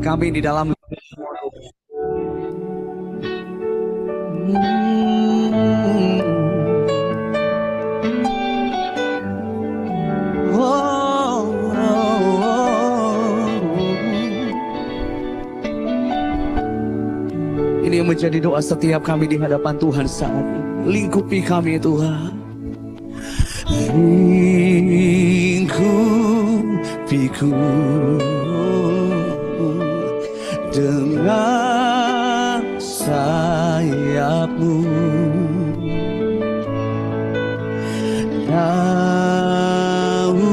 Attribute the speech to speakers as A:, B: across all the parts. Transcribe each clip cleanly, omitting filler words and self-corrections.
A: kami di dalam ini yang menjadi doa setiap kami di hadapan Tuhan saat ini. Lingkupi kami Tuhan. Lingkupiku dengan sayap-Mu, naungiku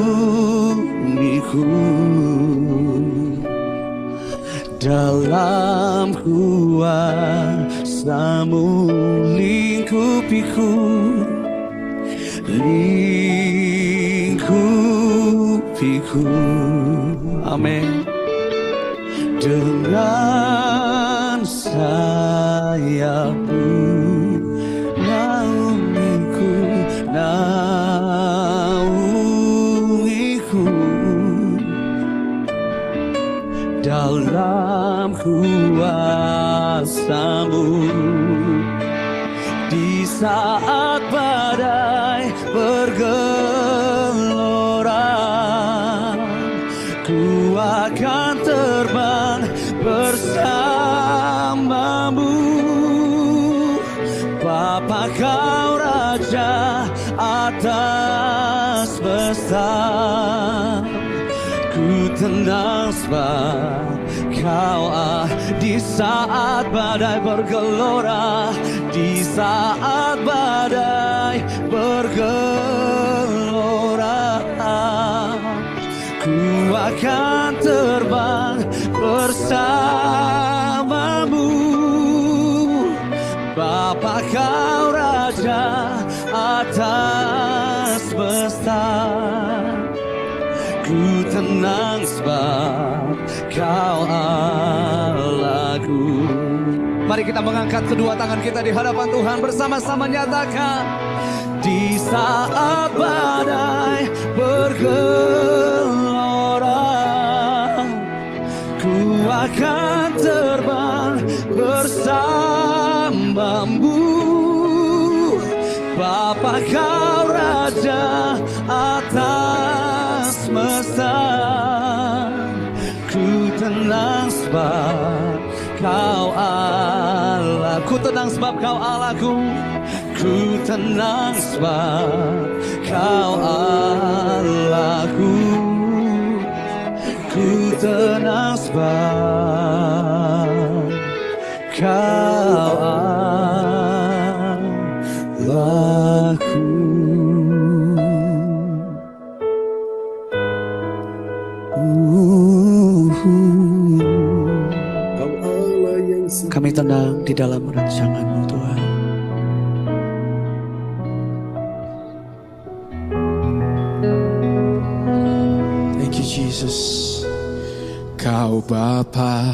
A: dalam kuasa-Mu, lingkupiku, lingkupiku, amin, dengan sayap-Mu, naungiku, naungiku dalam kuasa-Mu. Di saat badai bergelora, ku akan terbang bersama-Mu. Bapa Kau Raja atas semesta, ku tenang sebab Kau di saat badai bergelora, di saat badai bergelora, ku akan terbang bersama-Mu. Bapa Kau Raja atas semesta, ku tenang sebab Kau Allahku. Mari kita mengangkat kedua tangan kita di hadapan Tuhan, bersama-sama nyatakan, di saat badai bergelora, ku akan terbang bersama-Mu. Bapa Kau Raja atas semesta, ku tenang sebab Kau Allah. Ku tenang sebab Kau Allahku, ku tenang sebab Kau Allahku, ku tenang sebab Kau Allahku. Kami tenang di dalam rancangan-Mu Tuhan. Thank you Jesus. Kau Bapa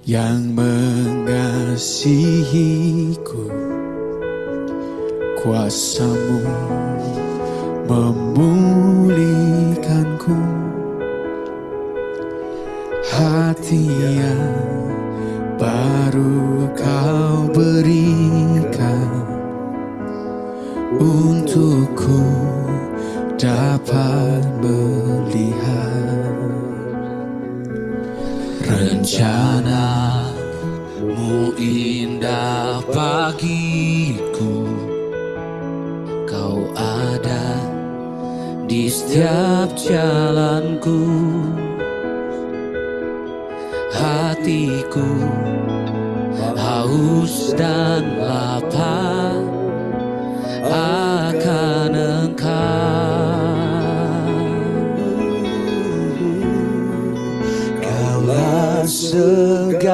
A: yang mengasihiku, kuasa-Mu memulihkanku, hati yang baru Kau berikan untukku dapat melihat rencana-Mu indah bagiku. Kau ada di setiap jalanku, hatiku haus dan lapar akan Engkau. Kaulah segalanya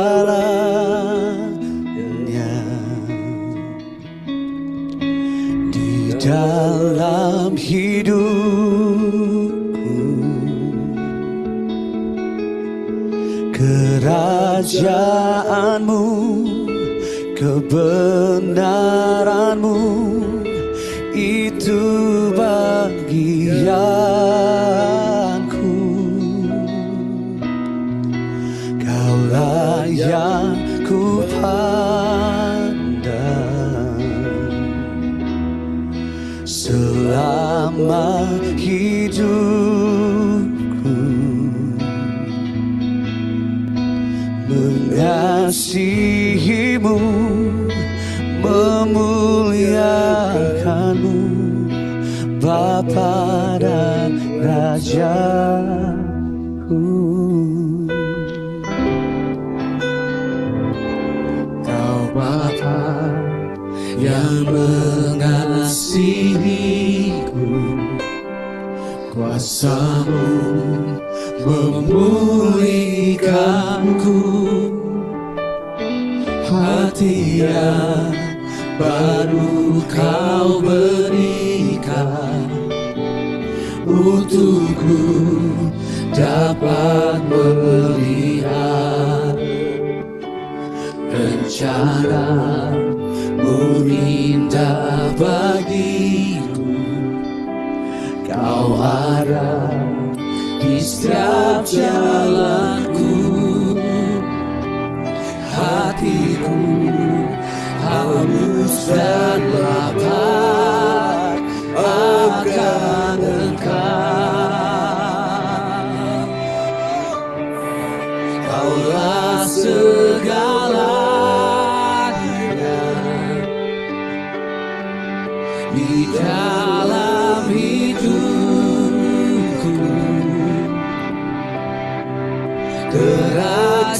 A: di dalam hidupku. Kerajaan-Mu, kebenaran-Mu, itu bagianku. yang ku pandang selama hidupku, mengasihimu, memuliakanmu, Bapa dan Rajaku. Kau Bapa yang mengasihiku, kuasa-Mu memulihkanku, hati yang baru Kau berikan untukku dapat melihat rencana-Mu indah bagiku. Kau ada di setiap jalanku, hatiku haus dan lapar akan Engkau. Kaulah segalanya di dalam hidupku,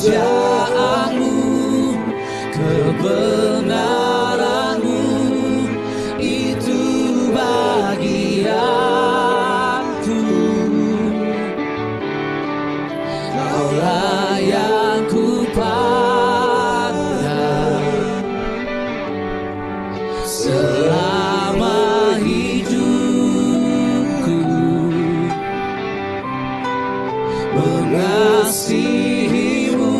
A: kerajaan-Mu, kebenaran-Mu itu bagianku. Kaulah yang ku pandang selama hidupku, mengasihimu,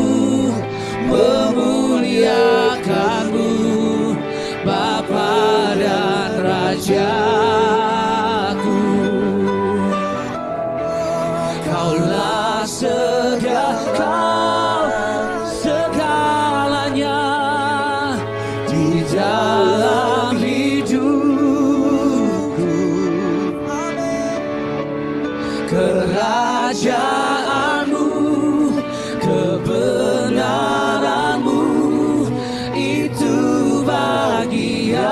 A: memuliakanmu, Bapa dan Rajaku. Kaulah segalanya di dalam hidupku, kerajaan-Mu, kebenaran-Mu itu bagian.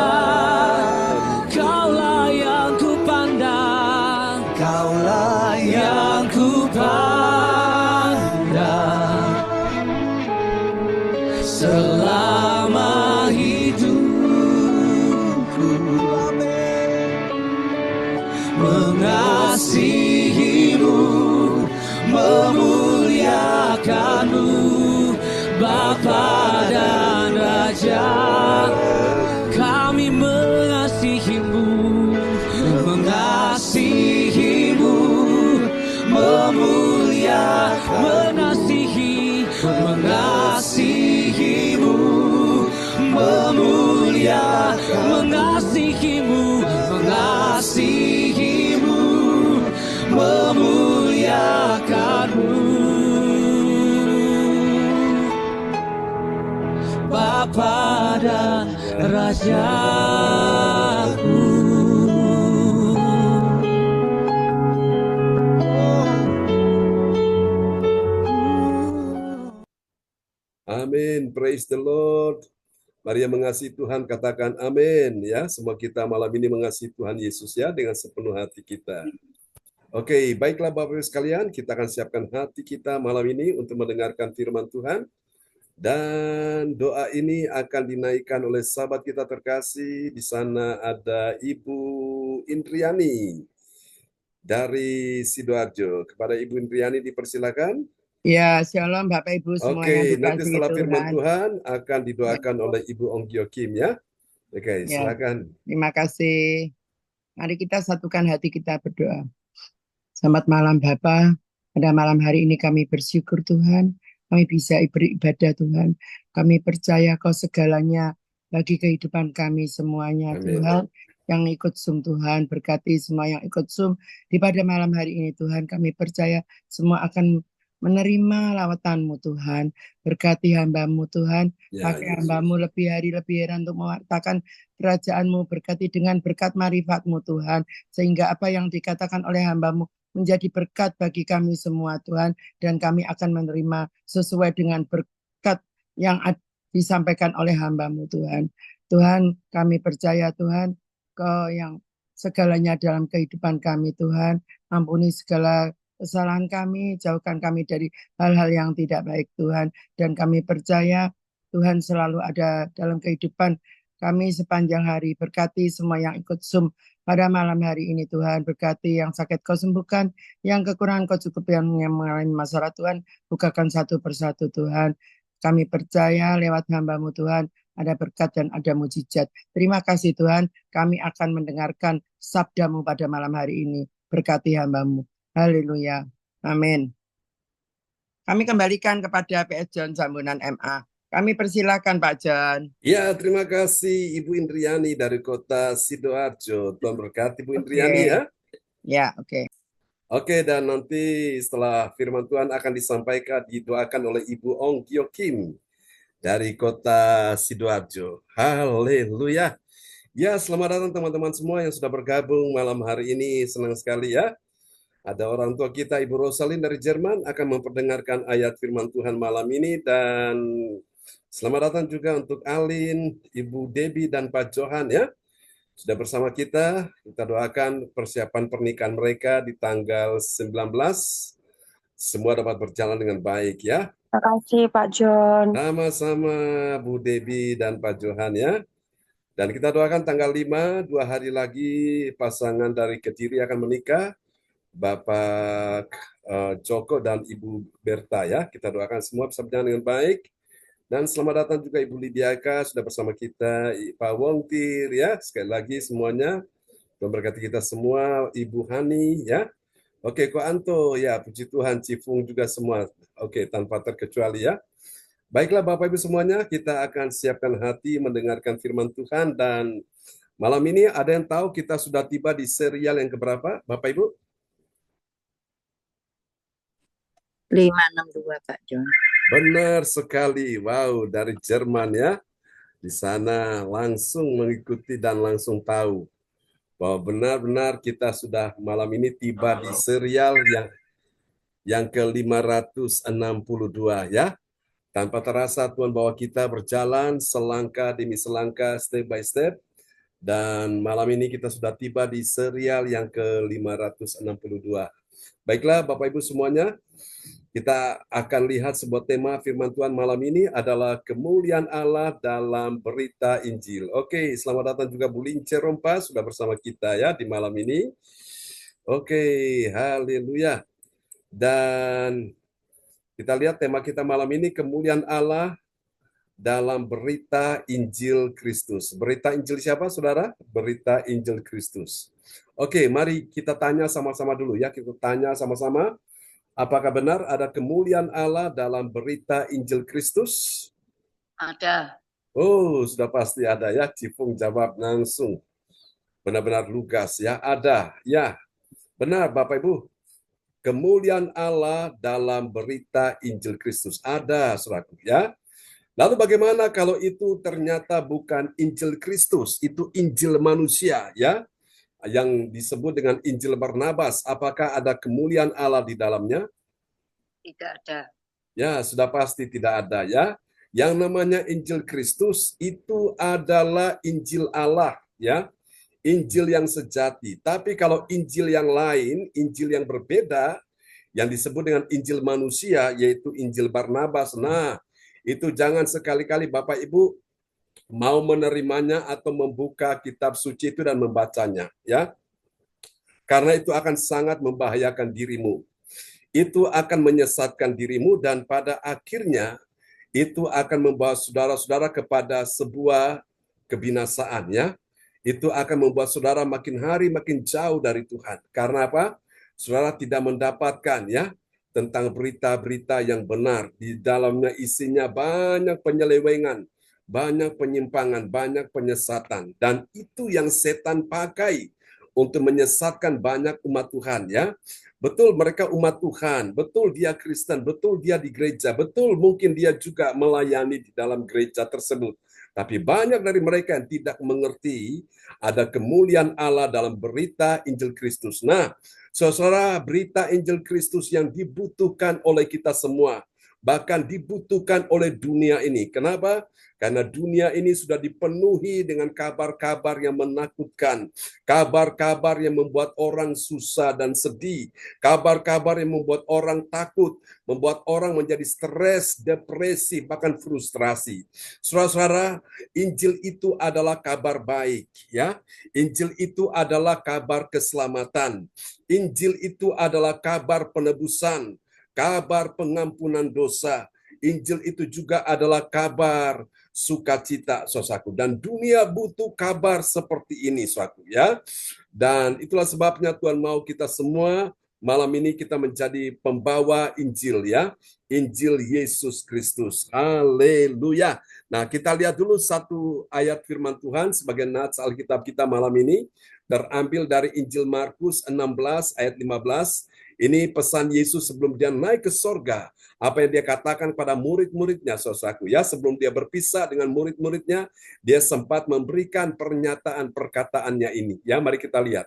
A: Kaulah yang ku pandang, Kaulah yang ku pandang selama hidupku, mengasihimu, memuliakanmu, Bapa dan Raja. Kami mengasihimu, mengasihimu, mengasihimu, memuliakanmu, Bapa dan Rajaku.
B: Amin, praise the Lord. Mari yang mengasihi Tuhan katakan amin ya. Semua kita malam ini mengasihi Tuhan Yesus ya dengan sepenuh hati kita. Oke, baiklah Bapak Ibu sekalian, kita akan siapkan hati kita malam ini untuk mendengarkan firman Tuhan. Dan doa ini akan dinaikkan oleh sahabat kita terkasih. Di sana ada Ibu Indriani dari Sidoarjo. Kepada Ibu Indriani dipersilakan.
C: Ya, shalom Bapak Ibu semua yang
B: Oke, nanti
C: dikasihi
B: setelah firman
C: Tuhan.
B: Tuhan akan didoakan oleh Ibu Onggyo Kim ya. Oke,
C: Ya,
B: silakan.
C: terima kasih. Mari kita satukan hati kita berdoa. Selamat malam Bapak. Pada malam hari ini kami bersyukur Tuhan. Kami bisa beribadah Tuhan. Kami percaya Kau segalanya bagi kehidupan kami semuanya
B: Amin.
C: Tuhan. Yang ikut Zoom Tuhan, berkati semua yang ikut Zoom. Di pada malam hari ini Tuhan, kami percaya semua akan menerima lawatan-Mu Tuhan. Berkati hamba-Mu Tuhan,
B: Ya,
C: pakai
B: Yesus.
C: hamba-Mu lebih hari lebih heran untuk mewartakan kerajaan-Mu, berkati dengan berkat marifat-Mu Tuhan, sehingga apa yang dikatakan oleh hamba-Mu menjadi berkat bagi kami semua Tuhan, dan kami akan menerima sesuai dengan berkat yang disampaikan oleh hamba-Mu Tuhan. Tuhan, kami percaya Tuhan, yang segalanya dalam kehidupan kami Tuhan, ampuni segala kesalahan kami, jauhkan kami dari hal-hal yang tidak baik Tuhan, dan kami percaya Tuhan selalu ada dalam kehidupan kami sepanjang hari. Berkati semua yang ikut Zoom pada malam hari ini Tuhan, berkati yang sakit Kau sembuhkan, yang kekurangan Kau cukupi, yang mengalami masalah Tuhan, bukakan satu persatu Tuhan. Kami percaya lewat hamba-Mu Tuhan, ada berkat dan ada mujizat. Terima kasih Tuhan, kami akan mendengarkan sabda-Mu pada malam hari ini. Berkati hamba-Mu. Haleluya. Amin. Kami kembalikan kepada PS John Sambunan MA. Kami persilakan Pak John.
B: Ya, terima kasih Ibu Indriani dari kota Sidoarjo. Tuhan berkati Ibu Indriani ya.
C: Ya, oke.
B: Oke, dan nanti setelah firman Tuhan akan disampaikan, didoakan oleh Ibu Ong Kyo Kim dari kota Sidoarjo. Haleluya. Ya, selamat datang teman-teman semua yang sudah bergabung malam hari ini. Senang sekali ya. Ada orang tua kita, Ibu Rosalin dari Jerman, akan memperdengarkan ayat firman Tuhan malam ini. Dan selamat datang juga untuk Alin, Ibu Debbie, dan Pak Johan ya. Sudah bersama kita doakan persiapan pernikahan mereka di tanggal 19. Semua dapat berjalan dengan baik ya.
D: Terima kasih Pak John.
B: Sama-sama Bu Debbie dan Pak Johan ya. Dan kita doakan tanggal 5, 2 hari lagi pasangan dari Kediri akan menikah. Bapak Joko dan Ibu Berta ya. Kita doakan semua bisa berjalan dengan baik. Dan selamat datang juga Ibu Lidiaka sudah bersama kita, Pak Wongtir ya. Sekali lagi semuanya. Tuhan berkati kita semua, Ibu Hani ya. Oke, Ko Anto ya, puji Tuhan, Cifung juga semua. Oke, tanpa terkecuali ya. Baiklah Bapak Ibu semuanya, kita akan siapkan hati mendengarkan firman Tuhan. Dan malam ini ada yang tahu kita sudah tiba di serial yang keberapa Bapak Ibu?
D: 562 Pak John.
B: Benar sekali. Wow, dari Jerman ya. Di sana langsung mengikuti dan langsung tahu bahwa benar-benar kita sudah malam ini tiba di serial yang ke-562 ya. Tanpa terasa Tuhan bawa kita berjalan selangkah demi selangkah, step by step. Dan malam ini kita sudah tiba di serial yang ke-562. Baiklah Bapak Ibu semuanya, kita akan lihat sebuah tema firman Tuhan malam ini adalah kemuliaan Allah dalam berita Injil. Oke, selamat datang juga Bu Lince Rompa sudah bersama kita ya di malam ini. Oke, haleluya. Dan kita lihat tema kita malam ini kemuliaan Allah dalam berita Injil Kristus. Berita Injil siapa saudara? Berita Injil Kristus. Oke, mari kita tanya sama-sama dulu ya. Kita tanya sama-sama. Apakah benar ada kemuliaan Allah dalam berita Injil Kristus?
D: Ada.
B: Oh, sudah pasti ada ya. Cifung jawab langsung. Benar-benar lugas ya. Ada. Ya, benar Bapak Ibu. Kemuliaan Allah dalam berita Injil Kristus. Ada, saudaraku ya. Lalu bagaimana kalau itu ternyata bukan Injil Kristus, itu Injil manusia ya? Yang disebut dengan Injil Barnabas, apakah ada kemuliaan Allah di dalamnya?
D: Tidak ada.
B: Ya, sudah pasti tidak ada ya. Yang namanya Injil Kristus itu adalah Injil Allah ya. Injil yang sejati. Tapi kalau Injil yang lain, Injil yang berbeda, yang disebut dengan Injil manusia, yaitu Injil Barnabas. Nah, itu jangan sekali-kali Bapak Ibu mau menerimanya atau membuka kitab suci itu dan membacanya ya, karena itu akan sangat membahayakan dirimu, itu akan menyesatkan dirimu, dan pada akhirnya itu akan membawa saudara-saudara kepada sebuah kebinasaan ya. Itu akan membuat saudara makin hari makin jauh dari Tuhan. Karena apa? Saudara tidak mendapatkan ya tentang berita-berita yang benar. Di dalamnya isinya banyak penyelewengan, banyak penyimpangan, banyak penyesatan. Dan itu yang setan pakai untuk menyesatkan banyak umat Tuhan ya. Betul mereka umat Tuhan, betul dia Kristen, betul dia di gereja, betul mungkin dia juga melayani di dalam gereja tersebut. Tapi banyak dari mereka yang tidak mengerti ada kemuliaan Allah dalam berita Injil Kristus. Nah, saudara, berita Injil Kristus yang dibutuhkan oleh kita semua, bahkan dibutuhkan oleh dunia ini. Kenapa? Karena dunia ini sudah dipenuhi dengan kabar-kabar yang menakutkan, kabar-kabar yang membuat orang susah dan sedih, kabar-kabar yang membuat orang takut, membuat orang menjadi stres, depresi, bahkan frustrasi. Saudara-saudara, Injil itu adalah kabar baik, ya. Injil itu adalah kabar keselamatan. Injil itu adalah kabar penebusan, kabar pengampunan dosa. Injil itu juga adalah kabar sukacita, saudaraku. Dan dunia butuh kabar seperti ini, saudaraku, ya. Dan itulah sebabnya Tuhan mau kita semua malam ini kita menjadi pembawa Injil, ya. Injil Yesus Kristus. Haleluya. Nah, kita lihat dulu satu ayat firman Tuhan sebagai nats Alkitab kita malam ini, terambil dari Injil Markus 16 ayat 15. Ini pesan Yesus sebelum dia naik ke sorga. Apa yang dia katakan pada murid-muridnya, saudaraku, ya, sebelum dia berpisah dengan murid-muridnya, dia sempat memberikan pernyataan perkataannya ini. Ya, mari kita lihat.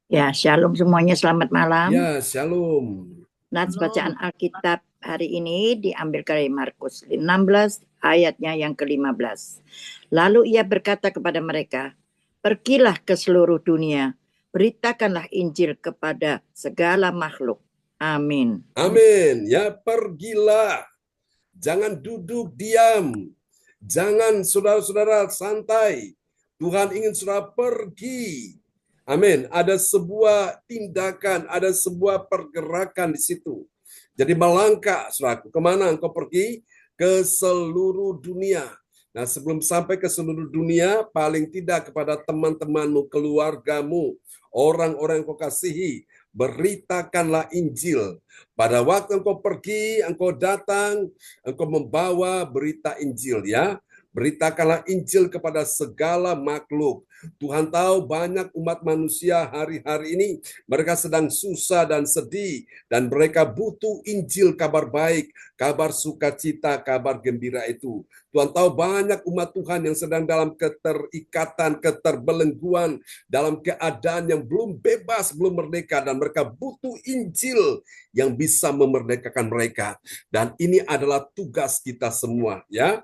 E: Ya, shalom semuanya, selamat malam.
B: Ya, shalom.
E: Nats bacaan Alkitab hari ini diambil dari Markus 16 ayatnya yang ke-15. Lalu ia berkata kepada mereka, "Pergilah ke seluruh dunia, beritakanlah Injil kepada segala makhluk." Amin.
B: Amin. Ya, pergilah. Jangan duduk diam. Jangan saudara-saudara santai. Tuhan ingin saudara pergi. Amin. Ada sebuah tindakan, ada sebuah pergerakan di situ. Jadi melangkah, saudaraku. Kemana engkau pergi? Ke seluruh dunia. Nah, sebelum sampai ke seluruh dunia, paling tidak kepada teman-temanmu, keluargamu, orang-orang yang kau kasihi, beritakanlah Injil. Pada waktu engkau pergi, engkau datang, engkau membawa berita Injil, ya. Beritakanlah Injil kepada segala makhluk. Tuhan tahu banyak umat manusia hari-hari ini mereka sedang susah dan sedih dan mereka butuh Injil, kabar baik, kabar sukacita, kabar gembira itu. Tuhan tahu banyak umat Tuhan yang sedang dalam keterikatan, keterbelengguan, dalam keadaan yang belum bebas, belum merdeka, dan mereka butuh Injil yang bisa memerdekakan mereka. Dan ini adalah tugas kita semua, ya.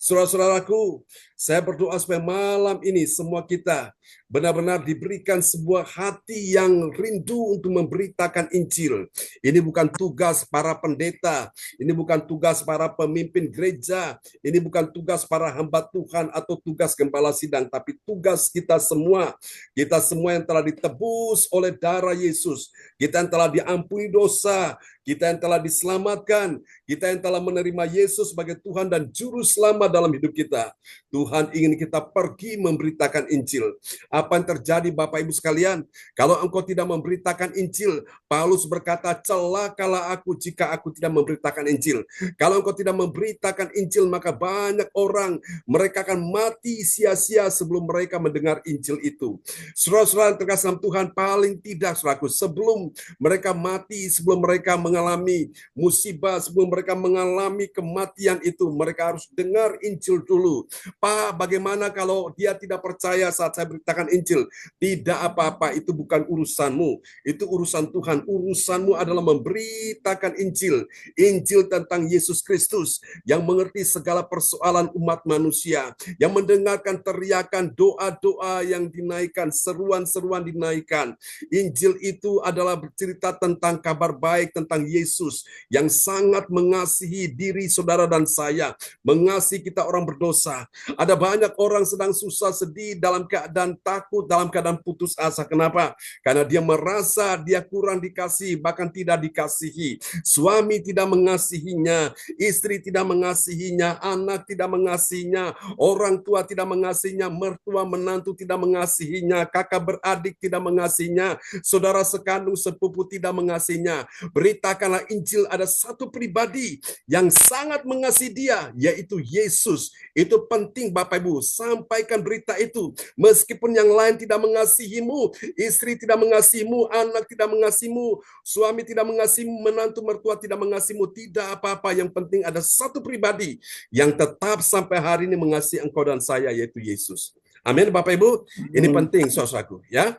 B: Saudara-saudaraku, saya berdoa supaya malam ini semua kita benar-benar diberikan sebuah hati yang rindu untuk memberitakan Injil. Ini bukan tugas para pendeta, ini bukan tugas para pemimpin gereja, ini bukan tugas para hamba Tuhan atau tugas gembala sidang, tapi tugas kita semua yang telah ditebus oleh darah Yesus, kita yang telah diampuni dosa, kita yang telah diselamatkan, kita yang telah menerima Yesus sebagai Tuhan dan Juru Selamat dalam hidup kita. Tuhan ingin kita pergi memberitakan Injil. Apa yang terjadi Bapak Ibu sekalian? Kalau engkau tidak memberitakan Injil, Paulus berkata, celakalah aku jika aku tidak memberitakan Injil. Kalau engkau tidak memberitakan Injil, maka banyak orang, mereka akan mati sia-sia sebelum mereka mendengar Injil itu. Saudara-saudara terkasih dalam Tuhan, paling tidak, saudaraku, sebelum mereka mati, sebelum mereka mengalami musibah, sebelum mereka mengalami kematian itu, mereka harus dengar Injil dulu. Pak, bagaimana kalau dia tidak percaya saat saya beritakan Injil? Tidak apa-apa, itu bukan urusanmu. Itu urusan Tuhan. Urusanmu adalah memberitakan Injil. Injil tentang Yesus Kristus yang mengerti segala persoalan umat manusia, yang mendengarkan teriakan doa-doa yang dinaikkan, seruan-seruan dinaikkan. Injil itu adalah bercerita tentang kabar baik tentang Yesus yang sangat mengasihi diri saudara dan saya, mengasihi kita orang berdosa. Ada banyak orang sedang susah, sedih, dalam keadaan takut, dalam keadaan putus asa. Kenapa? Karena dia merasa dia kurang dikasihi, bahkan tidak dikasihi. Suami tidak mengasihinya, istri tidak mengasihinya, anak tidak mengasihinya, orang tua tidak mengasihinya, mertua menantu tidak mengasihinya, kakak beradik tidak mengasihinya, saudara sekandung sepupu tidak mengasihinya. Beritakanlah Injil, ada satu pribadi yang sangat mengasihi dia, yaitu Yesus. Itu penting Bapak Ibu, sampaikan berita itu. Meskipun yang yang lain tidak mengasihimu, istri tidak mengasihimu, anak tidak mengasihimu, suami tidak mengasihimu, menantu mertua tidak mengasihimu, tidak apa-apa. Yang penting ada satu pribadi yang tetap sampai hari ini mengasihi engkau dan saya, yaitu Yesus. Amin, Bapak Ibu. Ini penting, saudaraku, ya.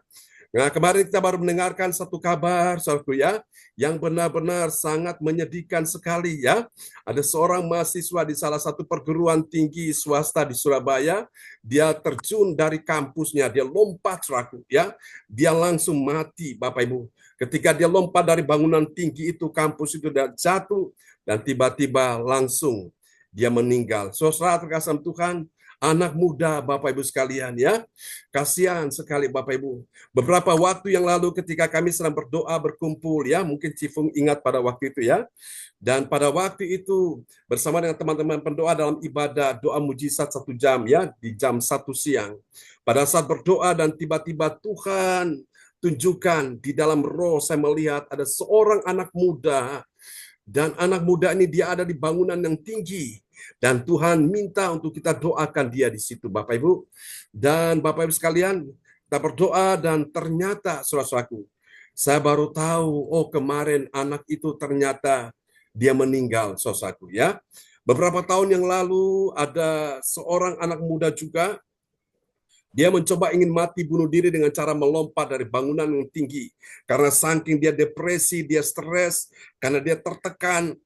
B: Nah, kemarin kita baru mendengarkan satu kabar, saudaraku, ya, yang benar-benar sangat menyedihkan sekali, ya. Ada seorang mahasiswa di salah satu perguruan tinggi swasta di Surabaya, dia terjun dari kampusnya, dia lompat, saudaraku, ya. Dia langsung mati, Bapak Ibu. Ketika dia lompat dari bangunan tinggi itu, kampus itu dia jatuh, dan tiba-tiba langsung dia meninggal. Saudara terkasih Tuhan, anak muda, Bapak Ibu sekalian, ya. Kasihan sekali Bapak Ibu. Beberapa waktu yang lalu ketika kami sedang berdoa berkumpul, ya, mungkin Cifung ingat pada waktu itu, ya. Dan pada waktu itu bersama dengan teman-teman pendoa dalam ibadah doa mujizat 1 jam, ya, di jam 1 siang. Pada saat berdoa dan tiba-tiba Tuhan tunjukkan di dalam roh, saya melihat ada seorang anak muda, dan anak muda ini dia ada di bangunan yang tinggi. Dan Tuhan minta untuk kita doakan dia di situ, Bapak Ibu. Dan Bapak Ibu sekalian, kita berdoa dan ternyata, saudaraku, saya baru tahu, oh kemarin anak itu ternyata dia meninggal, saudaraku, ya. Beberapa tahun yang lalu ada seorang anak muda juga, dia mencoba ingin mati bunuh diri dengan cara melompat dari bangunan yang tinggi. Karena saking dia depresi, dia stres, karena dia tertekan.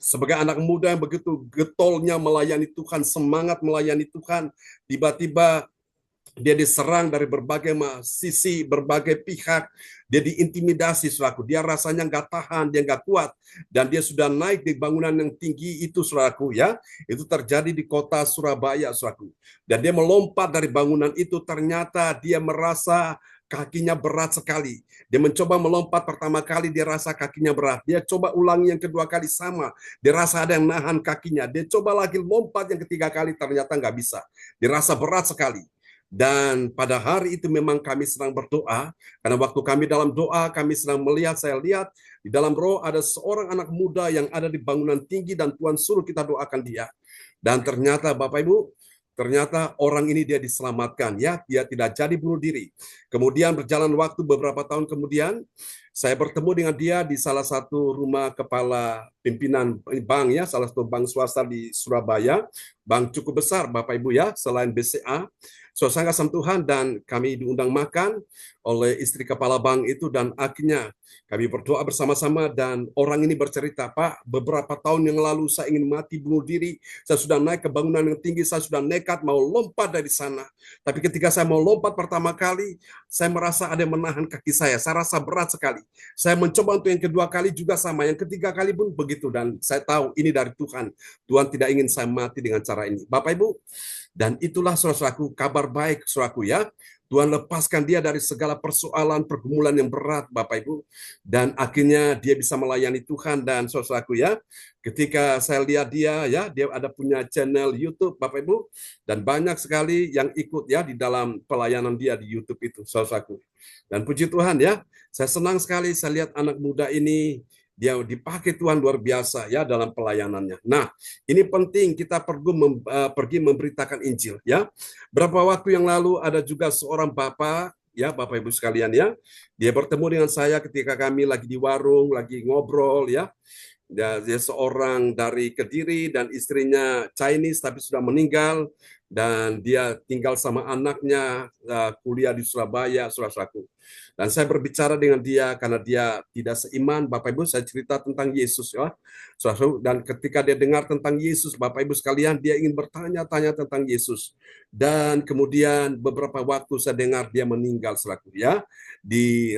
B: Sebagai anak muda yang begitu getolnya melayani Tuhan, semangat melayani Tuhan, tiba-tiba dia diserang dari berbagai sisi, berbagai pihak. Dia diintimidasi, saudaraku. Dia rasanya nggak tahan, dia nggak kuat. Dan dia sudah naik di bangunan yang tinggi itu, saudaraku, ya. Itu terjadi di kota Surabaya, saudaraku. Dan dia melompat dari bangunan itu, ternyata dia merasa kakinya berat sekali. Dia mencoba melompat pertama kali, dia rasa kakinya berat. Dia coba ulangi yang kedua kali, sama. Dia rasa ada yang nahan kakinya. Dia coba lagi lompat yang ketiga kali, ternyata nggak bisa. Dia rasa berat sekali. Dan pada hari itu memang kami sedang berdoa, karena waktu kami dalam doa, kami sedang melihat, saya lihat di dalam roh ada seorang anak muda yang ada di bangunan tinggi dan Tuhan suruh kita doakan dia. Dan ternyata Bapak Ibu, ternyata orang ini dia diselamatkan, ya, dia tidak jadi bunuh diri. Kemudian berjalan waktu beberapa tahun kemudian, saya bertemu dengan dia di salah satu rumah kepala pimpinan bank, ya, salah satu bank swasta di Surabaya, bank cukup besar Bapak Ibu, ya, selain BCA. Sangat sama Tuhan, dan kami diundang makan oleh istri kepala bank itu, dan akhirnya kami berdoa bersama-sama, dan orang ini bercerita, Pak, beberapa tahun yang lalu saya ingin mati bunuh diri, saya sudah naik ke bangunan yang tinggi, saya sudah nekat mau lompat dari sana, tapi ketika saya mau lompat pertama kali, saya merasa ada yang menahan kaki saya rasa berat sekali. Saya mencoba untuk yang kedua kali juga sama, yang ketiga kali pun begitu, dan saya tahu ini dari Tuhan. Tuhan tidak ingin saya mati dengan cara ini. Bapak Ibu, dan itulah saudaraku kabar baik, saudaraku, ya. Tuhan lepaskan dia dari segala persoalan, pergumulan yang berat, Bapak Ibu. Dan akhirnya dia bisa melayani Tuhan. Dan saudaraku, ya, ketika saya lihat dia, ya, dia ada punya channel YouTube, Bapak Ibu. Dan banyak sekali yang ikut, ya, di dalam pelayanan dia di YouTube itu, saudaraku. Dan puji Tuhan, ya, saya senang sekali saya lihat anak muda ini, dia dipakai Tuhan luar biasa, ya, dalam pelayanannya. Nah, ini penting kita pergi memberitakan Injil, ya. Berapa waktu yang lalu ada juga seorang bapak, ya, Bapak Ibu sekalian, ya. Dia bertemu dengan saya ketika kami lagi di warung, lagi ngobrol, ya. Dia seorang dari Kediri dan istrinya Chinese tapi sudah meninggal, dan dia tinggal sama anaknya, kuliah di Surabaya, saudaraku. Dan saya berbicara dengan dia karena dia tidak seiman, Bapak Ibu, saya cerita tentang Yesus, ya. Dan ketika dia dengar tentang Yesus, Bapak Ibu sekalian, dia ingin bertanya-tanya tentang Yesus. Dan kemudian beberapa waktu saya dengar dia meninggal, saudaraku, ya, di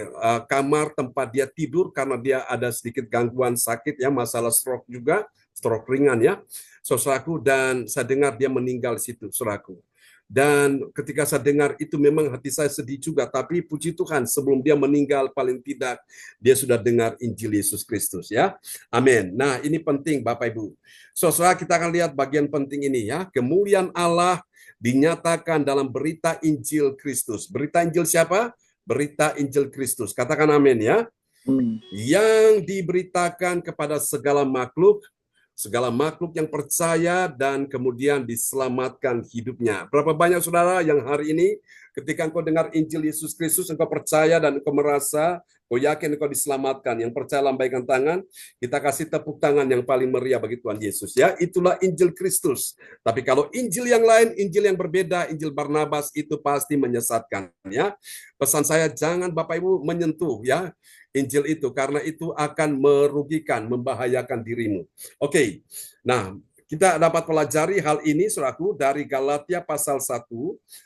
B: kamar tempat dia tidur karena dia ada sedikit gangguan sakit, ya, masalah stroke juga, stroke ringan, ya, saudaraku. Dan saya dengar dia meninggal di situ, saudaraku. Dan ketika saya dengar itu memang hati saya sedih juga, tapi puji Tuhan sebelum dia meninggal paling tidak dia sudah dengar Injil Yesus Kristus, ya. Amin. Nah, ini penting Bapak Ibu. Saudara, kita akan lihat bagian penting ini, ya. Kemuliaan Allah dinyatakan dalam berita Injil Kristus. Berita Injil siapa? Berita Injil Kristus. Katakan amin, ya. Yang diberitakan kepada segala makhluk segala makhluk yang percaya dan kemudian diselamatkan hidupnya. Berapa banyak saudara yang hari ini ketika engkau dengar Injil Yesus Kristus, engkau percaya dan engkau merasa, engkau yakin engkau diselamatkan. Yang percaya lambaikan tangan, kita kasih tepuk tangan yang paling meriah bagi Tuhan Yesus. Ya, itulah Injil Kristus. Tapi kalau Injil yang lain, Injil yang berbeda, Injil Barnabas itu pasti menyesatkan. Ya, pesan saya jangan Bapak Ibu menyentuh ya Injil itu, karena itu akan merugikan, membahayakan dirimu. Oke, nah kita dapat pelajari hal ini saudaraku dari Galatia pasal 1,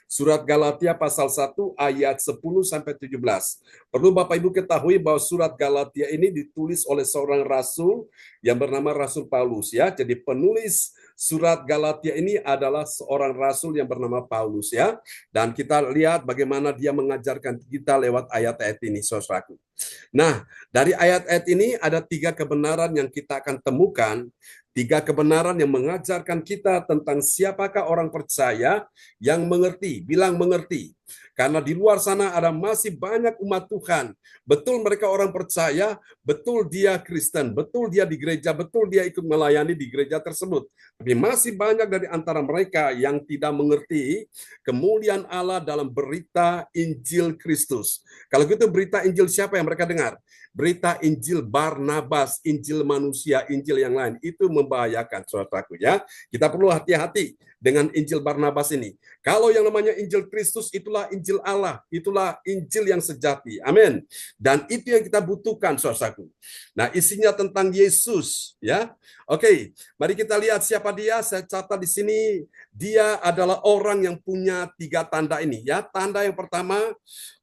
B: surat Galatia pasal 1 ayat 10 sampai 17. Perlu Bapak Ibu ketahui bahwa surat Galatia ini ditulis oleh seorang rasul yang bernama Rasul Paulus ya. Jadi penulis surat Galatia ini adalah seorang rasul yang bernama Paulus ya. Dan kita lihat bagaimana dia mengajarkan kita lewat ayat-ayat ini saudaraku. Nah, dari ayat-ayat ini ada 3 kebenaran yang kita akan temukan. 3 kebenaran yang mengajarkan kita tentang siapakah orang percaya yang mengerti. Bilang mengerti. Karena di luar sana ada masih banyak umat Tuhan. Betul mereka orang percaya, betul dia Kristen, betul dia di gereja, betul dia ikut melayani di gereja tersebut. Tapi masih banyak dari antara mereka yang tidak mengerti kemuliaan Allah dalam berita Injil Kristus. Kalau gitu berita Injil siapa yang mereka dengar? Berita Injil Barnabas, Injil manusia, Injil yang lain. Itu membahayakan saudaraku ya. Kita perlu hati-hati dengan Injil Barnabas ini. Kalau yang namanya Injil Kristus itulah Injil Allah, itulah Injil yang sejati. Amin. Dan itu yang kita butuhkan saudaraku. Nah, isinya tentang Yesus ya. Oke, mari kita lihat siapa dia. Saya catat di sini, dia adalah orang yang punya 3 tanda ini ya. Tanda yang pertama,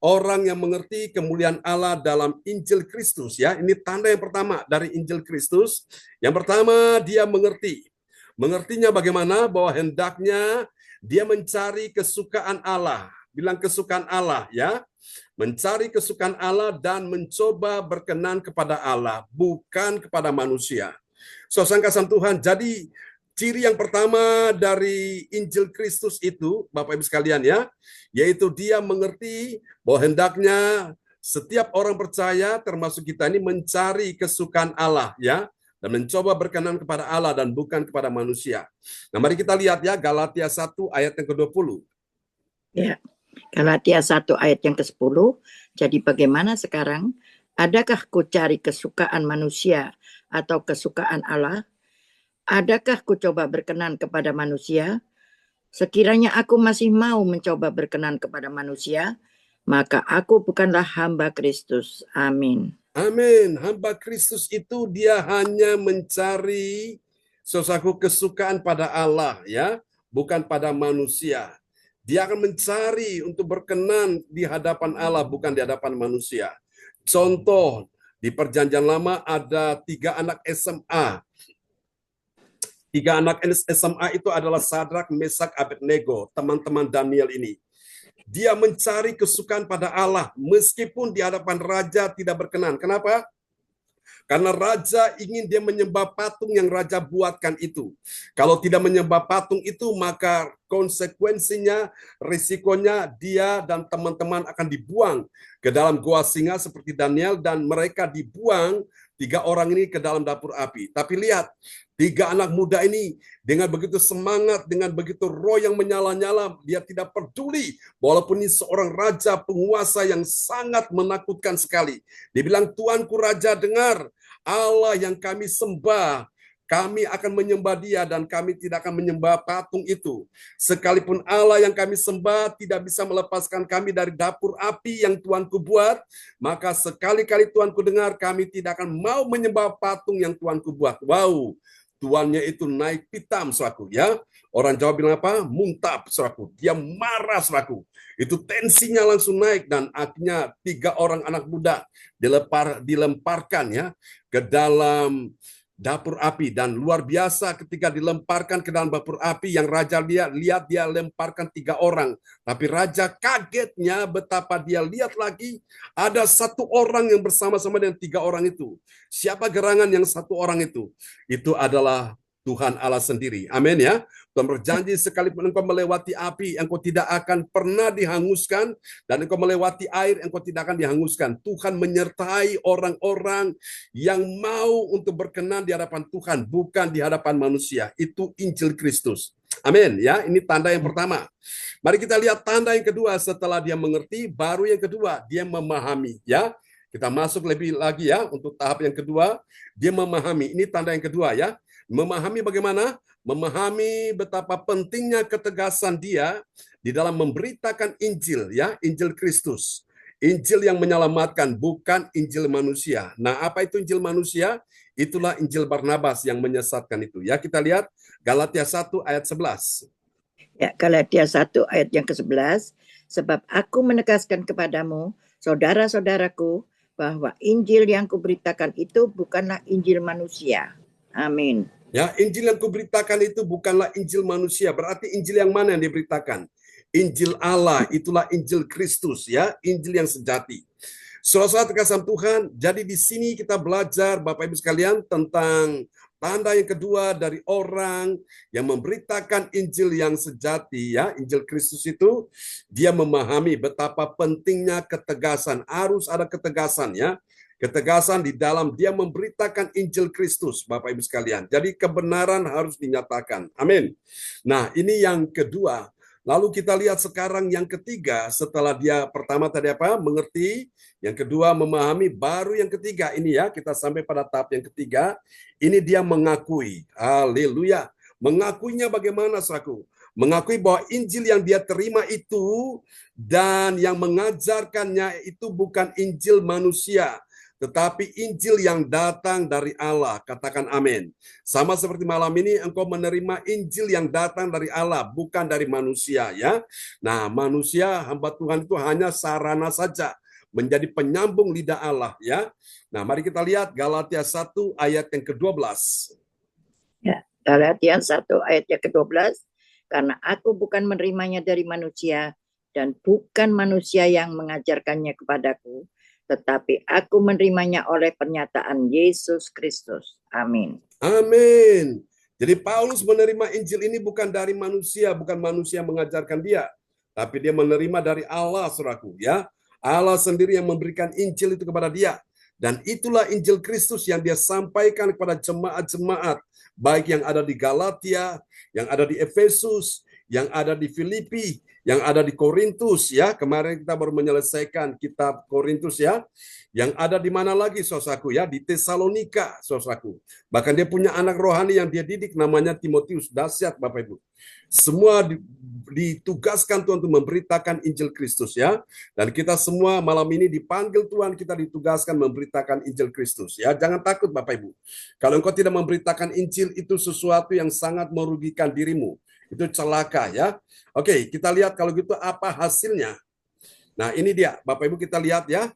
B: orang yang mengerti kemuliaan Allah dalam Injil Kristus ya. Ini tanda yang pertama dari Injil Kristus. Yang pertama, dia mengerti. Mengertinya bagaimana? Bahwa hendaknya dia mencari kesukaan Allah. Bilang kesukaan Allah ya. Mencari kesukaan Allah dan mencoba berkenan kepada Allah, bukan kepada manusia. Sangkasan Tuhan. Jadi ciri yang pertama dari Injil Kristus itu, Bapak Ibu sekalian ya, yaitu dia mengerti bahwa hendaknya setiap orang percaya termasuk kita ini mencari kesukaan Allah ya. Dan mencoba berkenan kepada Allah dan bukan kepada manusia. Nah, mari kita lihat ya Galatia 1 ayat yang ke-20.
E: Ya, Galatia 1 ayat yang ke-10. Jadi bagaimana sekarang? Adakah ku cari kesukaan manusia atau kesukaan Allah? Adakah ku coba berkenan kepada manusia? Sekiranya aku masih mau mencoba berkenan kepada manusia, maka aku bukanlah hamba Kristus. Amin.
B: Amin. Hamba Kristus itu dia hanya mencari sesuatu kesukaan pada Allah ya, bukan pada manusia. Dia akan mencari untuk berkenan di hadapan Allah, bukan di hadapan manusia. Contoh, di Perjanjian Lama ada 3 anak SMA. 3 anak SMA itu adalah Sadrak, Mesak, Abednego, teman-teman Daniel ini. Dia mencari kesukaan pada Allah, meskipun di hadapan raja tidak berkenan. Kenapa? Karena raja ingin dia menyembah patung yang raja buatkan itu. Kalau tidak menyembah patung itu, maka konsekuensinya, risikonya dia dan teman-teman akan dibuang ke dalam goa singa seperti Daniel, dan mereka dibuang 3 orang ini ke dalam dapur api. Tapi lihat, 3 anak muda ini dengan begitu semangat, dengan begitu roh yang menyala-nyala, dia tidak peduli walaupun ini seorang raja penguasa yang sangat menakutkan sekali. Dia bilang, Tuanku Raja, dengar, Allah yang kami sembah, kami akan menyembah dia dan kami tidak akan menyembah patung itu. Sekalipun Allah yang kami sembah tidak bisa melepaskan kami dari dapur api yang Tuanku buat, maka sekali-kali Tuanku dengar, kami tidak akan mau menyembah patung yang Tuanku buat. Wow, tuannya itu naik pitam, saudaraku ya. Orang Jawa bilang apa? Muntap, saudaraku. Dia marah, saudaraku. Itu tensinya langsung naik dan akhirnya 3 orang anak muda dilemparkan ya ke dalam dapur api. Dan luar biasa ketika dilemparkan ke dalam dapur api, yang raja lihat dia lemparkan 3 orang. Tapi raja kagetnya betapa dia lihat lagi ada 1 orang yang bersama-sama dengan 3 orang itu. Siapa gerangan yang 1 orang itu? Itu adalah Tuhan Allah sendiri. Amin ya. Tuhan berjanji sekalipun engkau melewati api, engkau tidak akan pernah dihanguskan, dan engkau melewati air, engkau tidak akan dihanguskan. Tuhan menyertai orang-orang yang mau untuk berkenan di hadapan Tuhan, bukan di hadapan manusia. Itu Injil Kristus. Amin ya. Ini tanda yang pertama. Mari kita lihat tanda yang kedua. Setelah dia mengerti, baru yang kedua dia memahami ya. Kita masuk lebih lagi ya untuk tahap yang kedua. Dia memahami. Ini tanda yang kedua ya. Memahami bagaimana? Memahami betapa pentingnya ketegasan dia di dalam memberitakan Injil ya, Injil Kristus. Injil yang menyelamatkan, bukan Injil manusia. Nah, apa itu Injil manusia? Itulah Injil Barnabas yang menyesatkan itu. Ya, kita lihat Galatia 1 ayat 11.
E: Ya, Galatia 1 ayat yang ke-11, sebab aku menegaskan kepadamu, saudara-saudaraku, bahwa Injil yang kuberitakan itu bukanlah Injil manusia. Amin.
B: Ya, Injil yang kuberitakan itu bukanlah Injil manusia. Berarti Injil yang mana yang diberitakan? Injil Allah, itulah Injil Kristus ya, Injil yang sejati. Saudara-saudara terkasih Tuhan, jadi di sini kita belajar Bapak Ibu sekalian tentang tanda yang kedua dari orang yang memberitakan Injil yang sejati ya, Injil Kristus itu dia memahami betapa pentingnya ketegasan, harus ada ketegasan ya. Ketegasan di dalam dia memberitakan Injil Kristus, Bapak Ibu sekalian. Jadi kebenaran harus dinyatakan. Amin. Nah, ini yang kedua. Lalu kita lihat sekarang yang ketiga, setelah dia pertama tadi apa? Mengerti, yang kedua memahami, baru yang ketiga ini ya, kita sampai pada tahap yang ketiga, ini dia mengakui. Haleluya. Mengakuinya bagaimana, saudaraku? Mengakui bahwa Injil yang dia terima itu dan yang mengajarkannya itu bukan Injil manusia, tetapi Injil yang datang dari Allah. Katakan amin. Sama seperti malam ini engkau menerima Injil yang datang dari Allah, bukan dari manusia ya. Nah, manusia hamba Tuhan itu hanya sarana saja, menjadi penyambung lidah Allah ya. Nah, mari kita lihat Galatia 1 ayat yang ke-12.
E: Ya, Galatia 1 ayat yang ke-12, karena aku bukan menerimanya dari manusia dan bukan manusia yang mengajarkannya kepadaku, tetapi aku menerimanya oleh pernyataan Yesus Kristus. Amin.
B: Amin. Jadi Paulus menerima Injil ini bukan dari manusia, bukan manusia mengajarkan dia, tapi dia menerima dari Allah, saudaraku ya. Allah sendiri yang memberikan Injil itu kepada dia. Dan itulah Injil Kristus yang dia sampaikan kepada jemaat-jemaat, baik yang ada di Galatia, yang ada di Efesus, yang ada di Filipi, yang ada di Korintus ya. Kemarin kita baru menyelesaikan kitab Korintus ya. Yang ada di mana lagi saudaraku ya? Di Tesalonika saudaraku. Bahkan dia punya anak rohani yang dia didik namanya Timotius. Dahsyat Bapak Ibu. Semua ditugaskan Tuhan untuk memberitakan Injil Kristus ya. Dan kita semua malam ini dipanggil Tuhan, kita ditugaskan memberitakan Injil Kristus ya. Jangan takut Bapak Ibu. Kalau engkau tidak memberitakan Injil, itu sesuatu yang sangat merugikan dirimu. Itu celaka ya. Oke, kita lihat kalau gitu apa hasilnya. Nah, ini dia. Bapak Ibu kita lihat ya.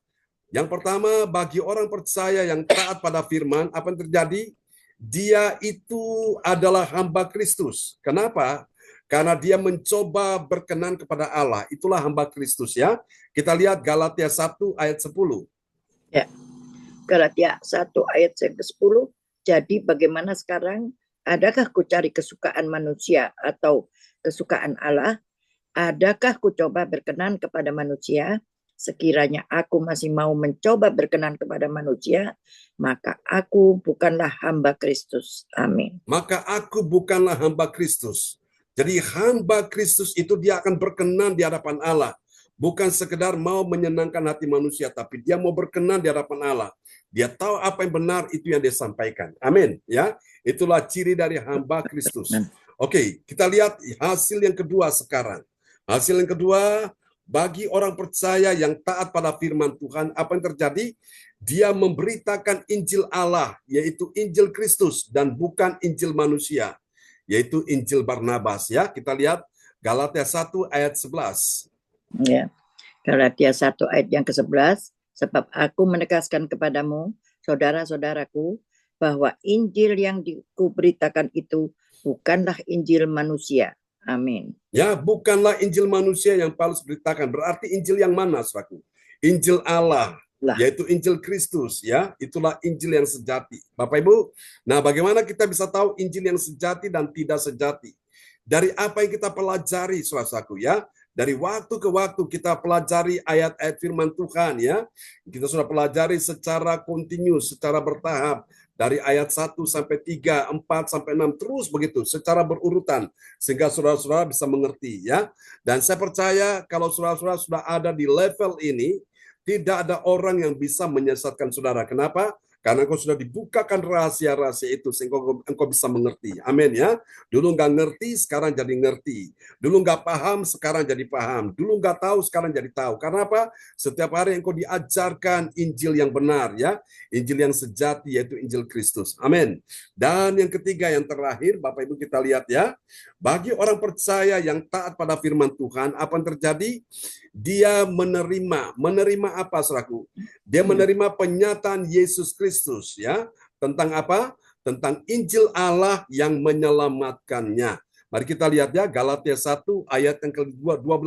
B: Yang pertama, bagi orang percaya yang taat pada firman, apa yang terjadi? Dia itu adalah hamba Kristus. Kenapa? Karena dia mencoba berkenan kepada Allah. Itulah hamba Kristus ya. Kita lihat Galatia 1 ayat 10.
E: Ya. Galatia 1 ayat yang ke-10. Jadi bagaimana sekarang? Adakah ku cari kesukaan manusia atau kesukaan Allah? Adakah ku coba berkenan kepada manusia? Sekiranya aku masih mau mencoba berkenan kepada manusia, maka aku bukanlah hamba Kristus. Amin.
B: Maka aku bukanlah hamba Kristus. Jadi hamba Kristus itu dia akan berkenan di hadapan Allah. Bukan sekedar mau menyenangkan hati manusia, tapi dia mau berkenan di hadapan Allah. Dia tahu apa yang benar, itu yang dia sampaikan. Amin. Ya, itulah ciri dari hamba Kristus. Oke, kita lihat hasil yang kedua sekarang. Hasil yang kedua, bagi orang percaya yang taat pada firman Tuhan, apa yang terjadi? Dia memberitakan Injil Allah, yaitu Injil Kristus, dan bukan Injil manusia, yaitu Injil Barnabas. Ya, kita lihat Galatia 1 ayat 11.
E: Ya. Galatia 1 ayat yang ke-11, sebab aku menegaskan kepadamu, saudara-saudaraku, bahwa Injil yang kuberitakan itu bukanlah Injil manusia. Amin.
B: Ya, bukanlah Injil manusia yang Paulus beritakan. Berarti Injil yang mana, saudaraku? Injil Allah.
E: Lah.
B: yaitu Injil Kristus, ya. Itulah Injil yang sejati. Bapak Ibu, nah bagaimana kita bisa tahu Injil yang sejati dan tidak sejati? Dari apa yang kita pelajari, saudaraku, ya. Dari waktu ke waktu kita pelajari ayat-ayat firman Tuhan, ya. Kita sudah pelajari secara kontinu, secara bertahap. Dari ayat 1 sampai 3, 4 sampai 6, terus begitu, secara berurutan. Sehingga saudara-saudara bisa mengerti, ya. Dan saya percaya kalau saudara-saudara sudah ada di level ini, tidak ada orang yang bisa menyesatkan saudara. Kenapa? Karena engkau sudah dibukakan rahasia-rahasia itu sehingga engkau bisa mengerti. Amin ya. Dulu nggak ngerti, sekarang jadi ngerti. Dulu nggak paham, sekarang jadi paham. Dulu nggak tahu, sekarang jadi tahu. Karena apa? Setiap hari engkau diajarkan Injil yang benar, ya. Injil yang sejati, yaitu Injil Kristus. Amin. Dan yang ketiga, yang terakhir, Bapak Ibu kita lihat ya. Bagi orang percaya yang taat pada firman Tuhan, apa yang terjadi? Dia menerima apa, saudaraku? Dia menerima penyataan Yesus Kristus, ya. Tentang apa? Tentang Injil Allah yang menyelamatkannya. Mari kita lihat ya, Galatia 1 ayat yang ke-12.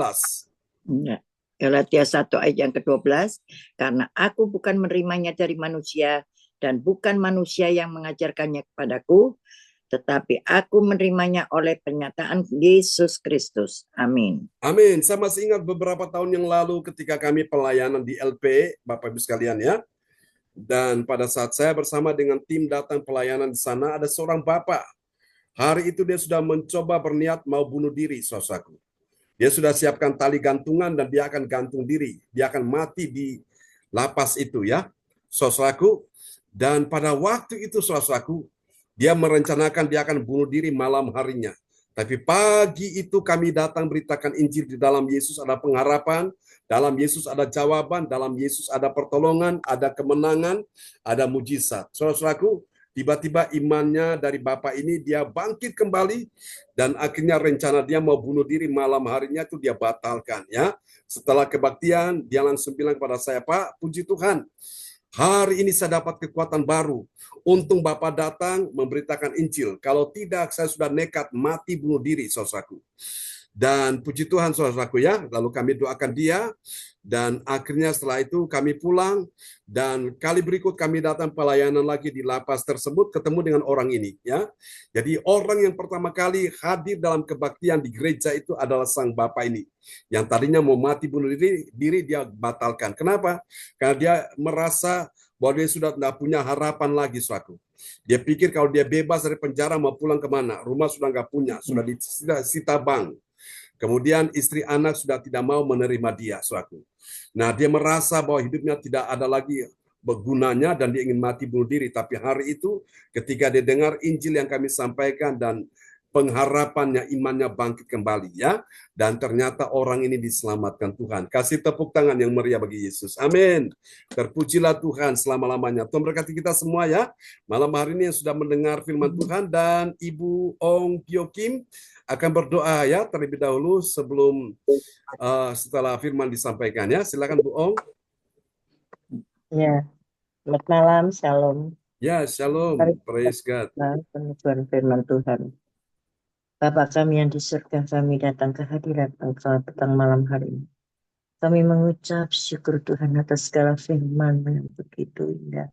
E: Ya. Galatia 1 ayat yang ke-12, karena aku bukan menerimanya dari manusia dan bukan manusia yang mengajarkannya kepadaku, tetapi aku menerimanya oleh penyataan Yesus Kristus. Amin.
B: Amin. Saya masih ingat beberapa tahun yang lalu ketika kami pelayanan di LP, Bapak Ibu sekalian ya. Dan pada saat saya bersama dengan tim datang pelayanan di sana, ada seorang bapak. Hari itu dia sudah mencoba berniat mau bunuh diri, saudaraku. Dia sudah siapkan tali gantungan dan dia akan gantung diri. Dia akan mati di lapas itu ya, saudaraku. Dan pada waktu itu, saudaraku, dia merencanakan dia akan bunuh diri malam harinya. Tapi pagi itu kami datang beritakan Injil. Di dalam Yesus ada pengharapan, dalam Yesus ada jawaban, dalam Yesus ada pertolongan, ada kemenangan, ada mujizat. Saudaraku, tiba-tiba imannya dari Bapak ini dia bangkit kembali dan akhirnya rencana dia mau bunuh diri malam harinya itu dia batalkan ya. Setelah kebaktian dia langsung bilang kepada saya, Pak, puji Tuhan, hari ini saya dapat kekuatan baru. Untung Bapak datang memberitakan Injil. Kalau tidak, saya sudah nekat mati bunuh diri, saudaraku. Dan puji Tuhan, saudaraku ya. Lalu kami doakan dia. Dan akhirnya setelah itu kami pulang. Dan kali berikut kami datang pelayanan lagi di lapas tersebut. Ketemu dengan orang ini. Ya. Jadi orang yang pertama kali hadir dalam kebaktian di gereja itu adalah sang Bapak ini. Yang tadinya mau mati bunuh diri dia batalkan. Kenapa? Karena dia merasa bahwa dia sudah tidak punya harapan lagi, saudaraku. Dia pikir kalau dia bebas dari penjara mau pulang kemana? Rumah sudah nggak punya, sudah disita bank. Kemudian istri anak sudah tidak mau menerima dia, saudaraku. Nah, dia merasa bahwa hidupnya tidak ada lagi bergunanya dan dia ingin mati bunuh diri. Tapi hari itu ketika dia dengar Injil yang kami sampaikan dan pengharapannya, imannya bangkit kembali ya. Dan ternyata orang ini diselamatkan Tuhan. Kasih tepuk tangan yang meriah bagi Yesus. Amin. Terpujilah Tuhan selama-lamanya. Tuhan berkati kita semua ya. Malam hari ini yang sudah mendengar firman Tuhan, dan Ibu Ong Pio Kim akan berdoa ya terlebih dahulu sebelum setelah firman disampaikan ya. Silakan Bu Ong.
F: Ya, selamat malam, shalom.
B: Ya, shalom. Praise God.
F: Penuturan firman Tuhan. Bapa kami yang di surga, kami datang ke hadirat Engkau petang malam hari ini. Kami mengucap syukur Tuhan atas segala firman yang begitu indah.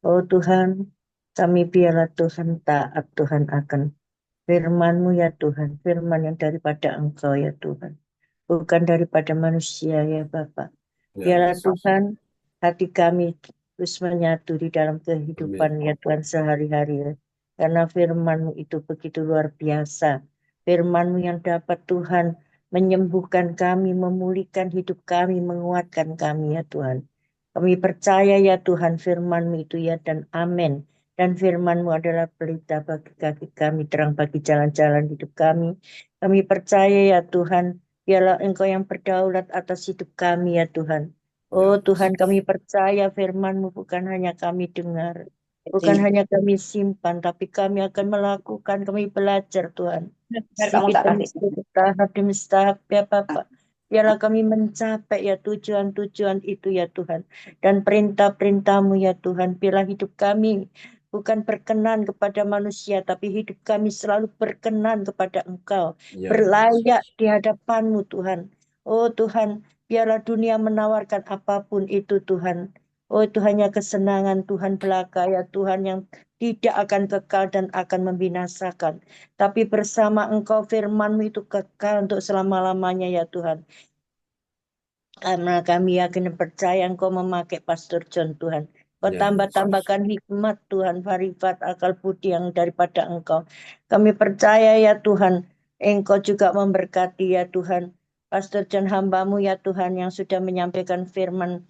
F: Oh Tuhan, kami biarlah Tuhan taat Tuhan akan firman-Mu ya Tuhan, firman yang daripada Engkau ya Tuhan, bukan daripada manusia ya Bapa. Biarlah Tuhan, hati kami terus menyatu di dalam kehidupan ya Tuhan sehari-hari ya. Karena firman-Mu itu begitu luar biasa. Firman-Mu yang dapat Tuhan menyembuhkan kami, memulihkan hidup kami, menguatkan kami ya Tuhan. Kami percaya ya Tuhan firman-Mu itu ya dan amin. Dan firman-Mu adalah pelita bagi kaki kami, terang bagi jalan-jalan hidup kami. Kami percaya ya Tuhan, biarlah Engkau yang berdaulat atas hidup kami ya Tuhan. Oh Tuhan, kami percaya firman-Mu bukan hanya kami dengar, bukan hanya kami simpan, tapi kami akan melakukan, kami belajar Tuhan. Tahap demi tahap ya Bapak. Biarlah kami mencapai ya tujuan-tujuan itu ya Tuhan. Dan perintah-perintah-Mu ya Tuhan. Biarlah hidup kami bukan berkenan kepada manusia, tapi hidup kami selalu berkenan kepada Engkau. Berlayak di hadapan-Mu Tuhan. Oh Tuhan, Biarlah dunia menawarkan apapun itu Tuhan. Oh itu hanya kesenangan Tuhan belaka ya Tuhan yang tidak akan kekal dan akan membinasakan. Tapi bersama Engkau firman-Mu itu kekal untuk selama-lamanya ya Tuhan. Karena kami yakin dan percaya Engkau memakai Pastor John Tuhan. Kau
B: Ya,
F: tambah-tambahkan hikmat Tuhan, marifat, akal budi yang daripada Engkau. Kami percaya ya Tuhan, Engkau juga memberkati ya Tuhan. Pastor John hamba-Mu ya Tuhan yang sudah menyampaikan firman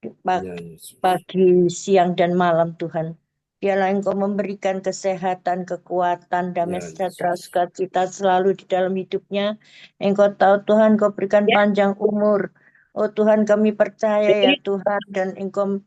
B: ya Yesus.
F: pagi, siang, dan malam Tuhan. Biarlah Engkau memberikan kesehatan, kekuatan, damai
B: Ya,
F: sejahtera,
B: Yesus.
F: sukacita selalu di dalam hidupnya. Engkau tahu Tuhan, Engkau berikan panjang umur. Oh Tuhan, kami percaya ya Tuhan, dan Engkau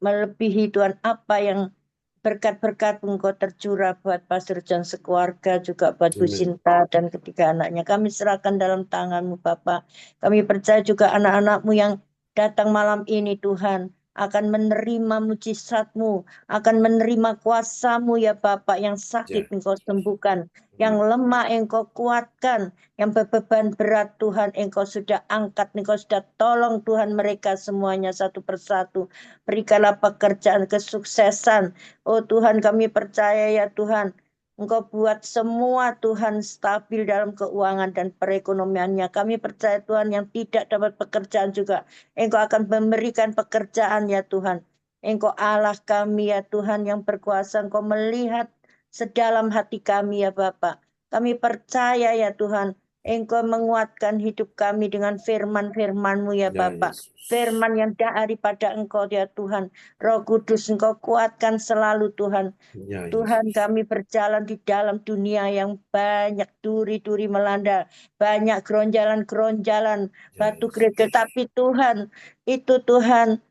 F: melebihi Tuhan apa yang berkat-berkat Engkau tercurah buat Pastor John sekeluarga, juga buat Bu
B: Amin.
F: Sinta dan ketiga anaknya. Kami serahkan dalam tangan-Mu Bapa. Kami percaya juga anak-anak-Mu yang datang malam ini Tuhan akan menerima mujizat-Mu, akan menerima kuasa-Mu ya Bapak, yang sakit
B: Ya.
F: Engkau sembuhkan, yang lemah Engkau kuatkan, yang berbeban berat Tuhan Engkau sudah angkat, Engkau sudah tolong Tuhan mereka semuanya satu persatu. Berikanlah pekerjaan kesuksesan. Oh Tuhan, kami percaya ya Tuhan, Engkau buat semua Tuhan stabil dalam keuangan dan perekonomiannya. Kami percaya Tuhan yang tidak dapat pekerjaan juga, Engkau akan memberikan pekerjaan ya Tuhan. Engkau Allah kami ya Tuhan yang berkuasa, Engkau melihat sedalam hati kami ya Bapa. Kami percaya ya Tuhan, Engkau menguatkan hidup kami dengan firman-firman-Mu ya
B: Ya,
F: Bapa.
B: Yesus.
F: Firman yang daripada Engkau ya Tuhan. Roh Kudus Engkau kuatkan selalu Tuhan.
B: Ya,
F: Tuhan,
B: Yesus.
F: kami berjalan di dalam dunia yang banyak duri-duri melanda, banyak geronjalan-geronjalan,
B: Ya,
F: batu
B: Yesus.
F: kerikil. Tapi Tuhan, itu Tuhan,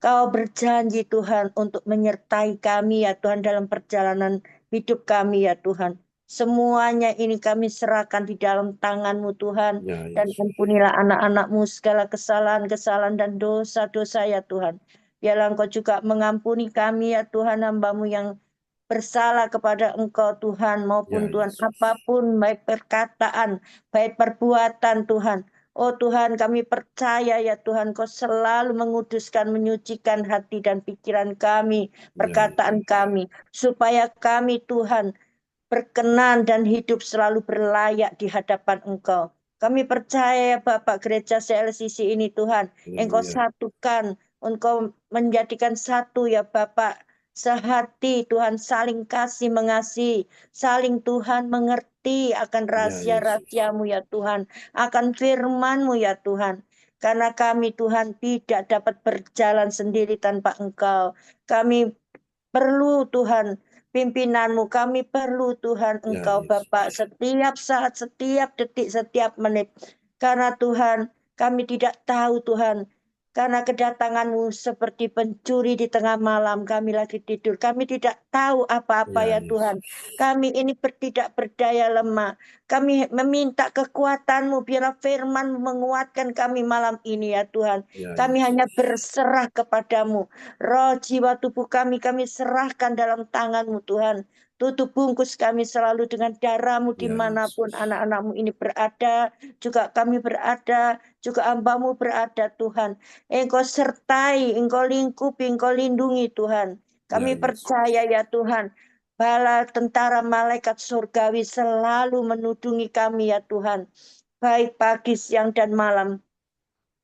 F: Kau berjanji Tuhan untuk menyertai kami ya Tuhan dalam perjalanan hidup kami ya Tuhan. Semuanya ini kami serahkan di dalam tangan-Mu Tuhan.
B: Ya,
F: Dan
B: Yesus.
F: ampunilah anak-anak-Mu segala kesalahan-kesalahan dan dosa-dosa ya Tuhan. Biarlah Engkau juga mengampuni kami ya Tuhan, hamba-Mu yang bersalah kepada Engkau Tuhan, maupun
B: Ya,
F: Tuhan
B: Yesus.
F: apapun, baik perkataan, baik perbuatan Tuhan. Oh Tuhan, kami percaya ya Tuhan, Kau selalu menguduskan, menyucikan hati dan pikiran kami,
B: Ya,
F: perkataan kami, supaya kami Tuhan berkenan dan hidup selalu berlayak di hadapan Engkau. Kami percaya Bapak Gereja CLCC ini Tuhan, Engkau
B: Haleluya.
F: satukan, Engkau menjadikan satu ya Bapak, sehati Tuhan, saling kasih mengasihi, saling Tuhan mengerti akan
B: Ya, Yesus.
F: rahasia-rahasiamu ya Tuhan, akan firman-Mu ya Tuhan. Karena kami Tuhan tidak dapat berjalan sendiri tanpa Engkau. Kami perlu Tuhan pimpinan-Mu, kami perlu Tuhan
B: Ya,
F: Engkau
B: Yesus.
F: Bapak setiap saat, setiap detik, setiap menit. Karena Tuhan, kami tidak tahu Tuhan, karena kedatangan-Mu seperti pencuri di tengah malam, kami lagi tidur. Kami tidak tahu apa-apa
B: Ya,
F: ya Tuhan.
B: Yesus.
F: Kami ini tidak berdaya lemah. Kami meminta kekuatan-Mu, biarlah firman menguatkan kami malam ini ya Tuhan.
B: Ya,
F: Kami
B: Yesus.
F: hanya berserah kepadamu. Roh, jiwa, tubuh kami serahkan dalam tangan-Mu Tuhan. Tutup bungkus kami selalu dengan darah-Mu
B: Ya,
F: dimanapun
B: Yesus.
F: anak-anak-Mu ini berada. Juga kami berada, juga hamba-Mu berada Tuhan. Engkau sertai, Engkau lingkupi, Engkau lindungi Tuhan.
B: Ya,
F: Kami
B: Yesus.
F: percaya ya Tuhan, bala tentara malaikat surgawi selalu menudungi kami ya Tuhan. Baik pagi, siang, dan malam.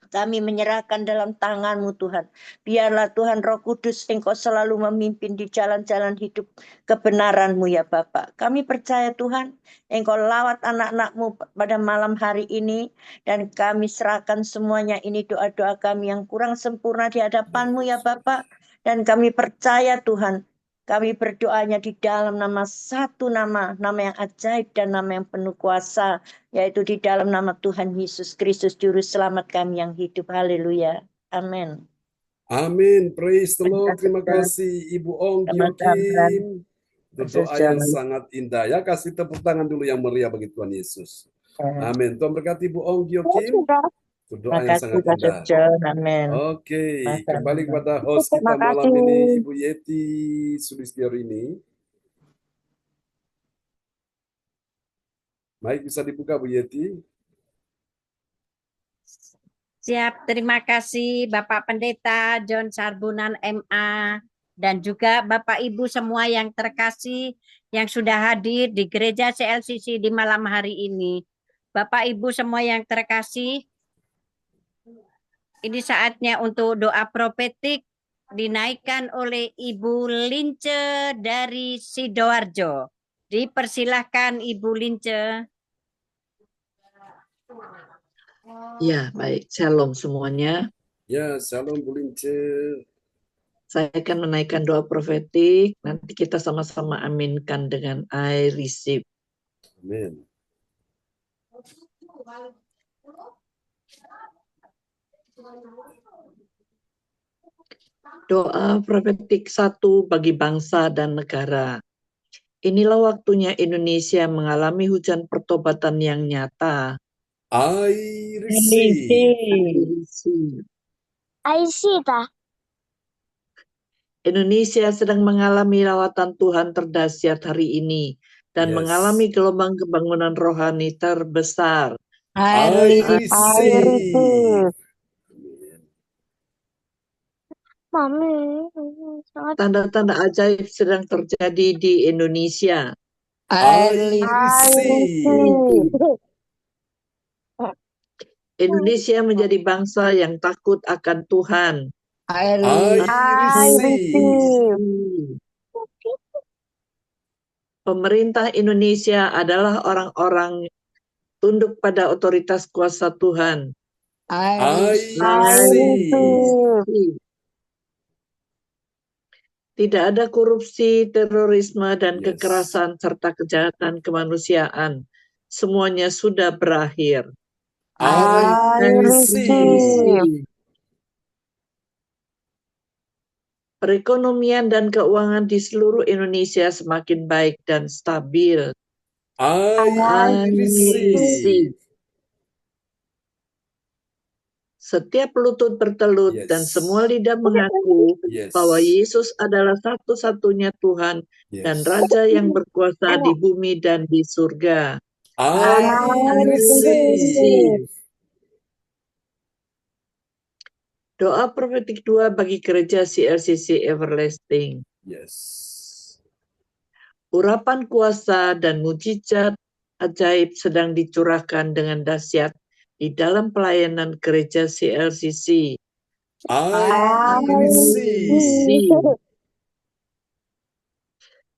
F: Kami menyerahkan dalam tangan-Mu Tuhan. Biarlah Tuhan Roh Kudus Engkau selalu memimpin di jalan-jalan hidup kebenaran-Mu ya Bapak. Kami percaya Tuhan, Engkau lawat anak-anak-Mu pada malam hari ini. Dan kami serahkan semuanya ini doa-doa kami yang kurang sempurna di hadapan-Mu ya Bapak. Dan kami percaya Tuhan, kami berdoanya di dalam nama satu nama yang ajaib dan nama yang penuh kuasa, yaitu di dalam nama Tuhan Yesus Kristus, Juru Selamat kami yang hidup. Haleluya. Amin.
B: Amin. Praise the Lord. Terima kasih Ibu Onggi
F: Sama-sama.
B: Kim. Doa yang sangat indah. Ya, kasih tepuk tangan dulu yang meriah bagi Tuhan Yesus. Amin. Tuhan berkati Ibu Onggi Kim. Doa yang sangat indah.
F: Amin.
B: Oke,
F: Sama-sama.
B: kembali kepada host kita
D: Terima
B: malam
D: kasih.
B: ini, Ibu Yeti Sulistyarini. Baik, bisa dibuka Bu Yeti.
G: Siap, terima kasih Bapak Pendeta John Sarbunan MA dan juga Bapak Ibu semua yang terkasih yang sudah hadir di Gereja CLCC di malam hari ini. Bapak Ibu semua yang terkasih, ini saatnya untuk doa profetik dinaikkan oleh Ibu Lince dari Sidoarjo. Dipersilahkan Ibu Lince.
H: Ya, baik. Shalom semuanya.
B: Ya, shalom Bu Lince.
H: Saya akan menaikkan doa profetik. Nanti kita sama-sama aminkan dengan I receive.
B: Amin.
H: Doa profetik 1 bagi bangsa dan negara. Inilah waktunya Indonesia mengalami hujan pertobatan yang nyata.
B: I receive.
D: Aisyah.
H: Indonesia sedang mengalami lawatan Tuhan terdahsyat hari ini dan
B: Yes.
H: mengalami gelombang pembangunan rohani terbesar.
B: I receive.
D: Mami.
H: Tanda-tanda ajaib sedang terjadi di Indonesia.
B: I receive.
H: Indonesia menjadi bangsa yang takut akan Tuhan.
B: I receive.
H: Pemerintah Indonesia adalah orang-orang tunduk pada otoritas kuasa Tuhan.
B: I receive.
H: Tidak ada korupsi, terorisme, dan
B: Yes.
H: kekerasan serta kejahatan kemanusiaan. Semuanya sudah berakhir.
B: I receive.
H: Perekonomian dan keuangan di seluruh Indonesia semakin baik dan stabil.
B: I receive.
H: Setiap lutut bertelut
B: Yes.
H: dan semua lidah mengaku
B: Yes.
H: bahwa Yesus adalah satu-satunya Tuhan dan Raja yang berkuasa di bumi dan di surga.
B: I receive.
H: Doa profetik 2 bagi gereja CLCC Everlasting.
B: Yes.
H: Urapan kuasa dan mujizat ajaib sedang dicurahkan dengan dahsyat di dalam pelayanan gereja CLCC.
B: I receive.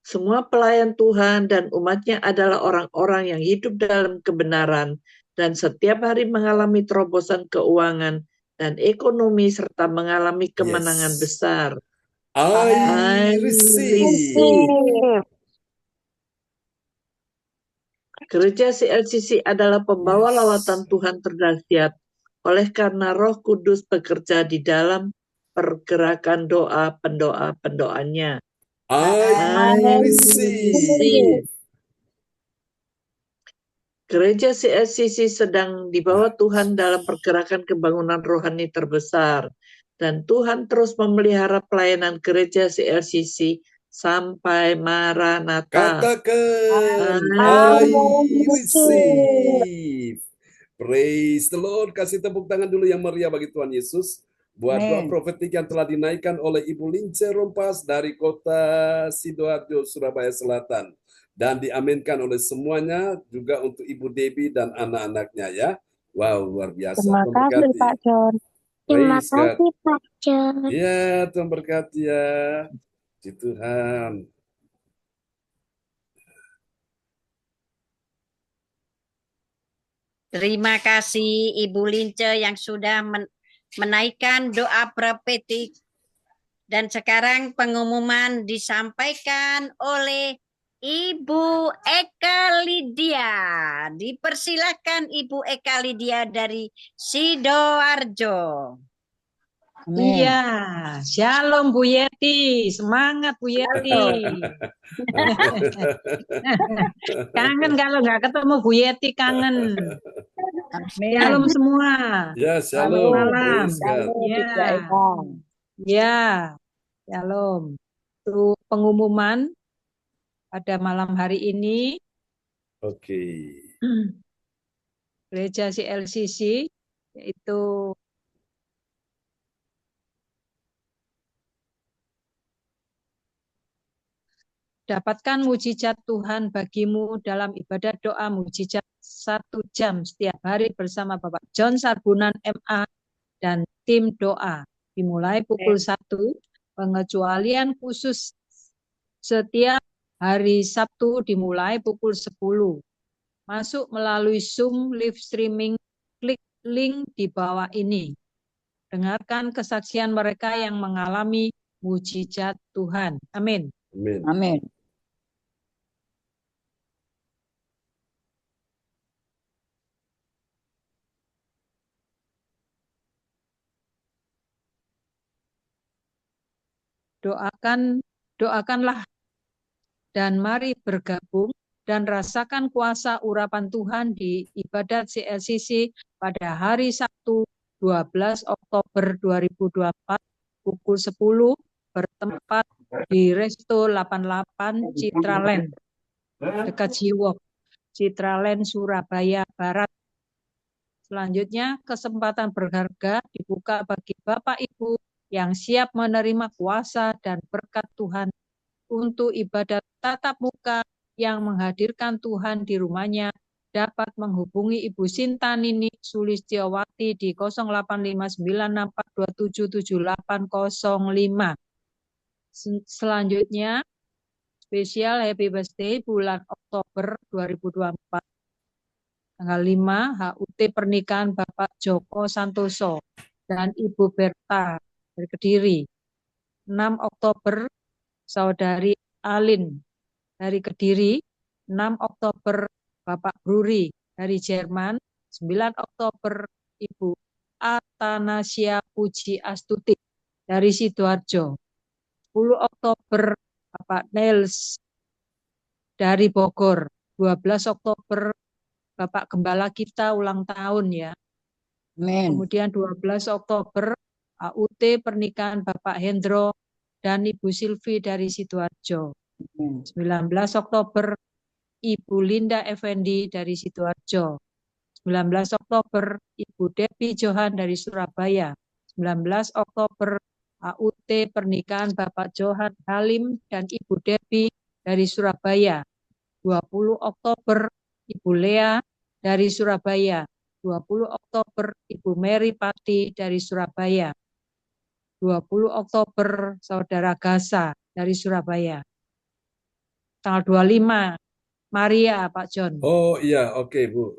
H: Semua pelayan Tuhan dan umatnya adalah orang-orang yang hidup dalam kebenaran dan setiap hari mengalami terobosan keuangan dan ekonomi serta mengalami kemenangan
B: Yes.
H: besar.
B: I receive.
H: Gereja CLCC adalah pembawa
B: Yes.
H: lawatan Tuhan terdahsyat oleh karena Roh Kudus bekerja di dalam pergerakan doa pendoa-pendoanya.
B: I receive.
H: Gereja CLCC sedang dibawa Tuhan dalam pergerakan pembangunan rohani terbesar dan Tuhan terus memelihara pelayanan gereja CLCC sampai Maranatha.
B: Katakan,
H: I
B: I receive. Praise the Lord. Kasih tepuk tangan dulu yang meriah bagi Tuhan Yesus. Buat doa profetik yang telah dinaikkan oleh Ibu Lince Rompas dari kota Sidoarjo, Surabaya Selatan. Dan diaminkan oleh semuanya, juga untuk Ibu Debbie dan anak-anaknya ya. Wow, luar biasa.
D: Terima kasih Pak John. Terima
B: Praise God.
D: kasih Pak John.
B: Ya, Tuhan berkati ya. Puji Tuhan.
G: Terima kasih Ibu Lince yang sudah menaikkan doa profetik. Dan sekarang pengumuman disampaikan oleh Ibu Eka Lydia. Dipersilakan Ibu Eka Lydia dari Sidoarjo.
I: Iya, shalom Bu Yeti, semangat Bu Yeti. Kangen kalau nggak ketemu Bu Yeti, kangen. Shalom semua.
B: Ya, shalom.
I: Malam.
B: Praise God.
I: Ya, shalom. Untuk pengumuman pada malam hari ini,
B: Oke.
I: Gereja CLCC yaitu dapatkan mujizat Tuhan bagimu dalam ibadat doa mujizat 1 jam setiap hari bersama Bapak John Sarbunan MA dan tim doa. Dimulai pukul 1, pengecualian khusus setiap hari Sabtu dimulai pukul 10. Masuk melalui Zoom live streaming, klik link di bawah ini. Dengarkan kesaksian mereka yang mengalami mujizat Tuhan. Amin.
B: Amin.
E: Amin.
I: Doakanlah dan mari bergabung dan rasakan kuasa urapan Tuhan di ibadat CLCC pada hari Sabtu 12 Oktober 2024 pukul 10 bertempat di Resto 88 Citraland dekat Jiwok, Citraland, Surabaya Barat. Selanjutnya, kesempatan berharga dibuka bagi Bapak Ibu yang siap menerima kuasa dan berkat Tuhan untuk ibadat tatap muka yang menghadirkan Tuhan di rumahnya dapat menghubungi Ibu Sinta Nini Sulistiawati di 085964277805. Selanjutnya, spesial Happy Birthday bulan Oktober 2024. Tanggal 5, HUT pernikahan Bapak Joko Santoso dan Ibu Berta dari Kediri. 6 Oktober, Saudari Alin dari Kediri. 6 Oktober, Bapak Bruri dari Jerman. 9 Oktober, Ibu Atanasia Puji Astuti dari Sidoarjo. 10 Oktober, Bapak Nels dari Bogor. 12 Oktober, Bapak Gembala kita ulang tahun ya.
E: Amin.
I: Kemudian 12 Oktober, HUT pernikahan Bapak Hendro dan Ibu Silvi dari Sidoarjo. 19 Oktober, Ibu Linda Effendi dari Sidoarjo. 19 Oktober, Ibu Depi Johan dari Surabaya. 19 Oktober, HUT pernikahan Bapak Johan Halim dan Ibu Depi dari Surabaya. 20 Oktober, Ibu Lea dari Surabaya. 20 Oktober, Ibu Mary Pati dari Surabaya. 20 Oktober, Saudara Gasa dari Surabaya. Tanggal 25, Maria, Pak John.
B: Oh iya, oke Bu.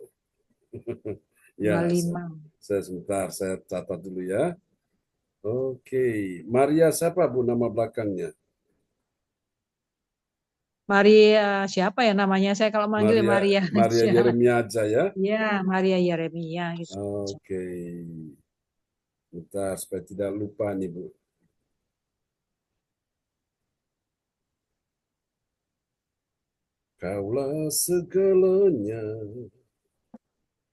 B: Ya,
I: 25.
B: saya sebentar, saya catat dulu ya. Oke, Maria siapa Bu nama belakangnya?
I: Maria siapa ya namanya? Saya kalau manggil Maria
B: Maria
I: aja.
B: Yeremia aja ya.
I: Ya, Maria Yeremia. Gitu.
B: Oke. Bentar, supaya tidak lupa nih Bu. Kaulah segalanya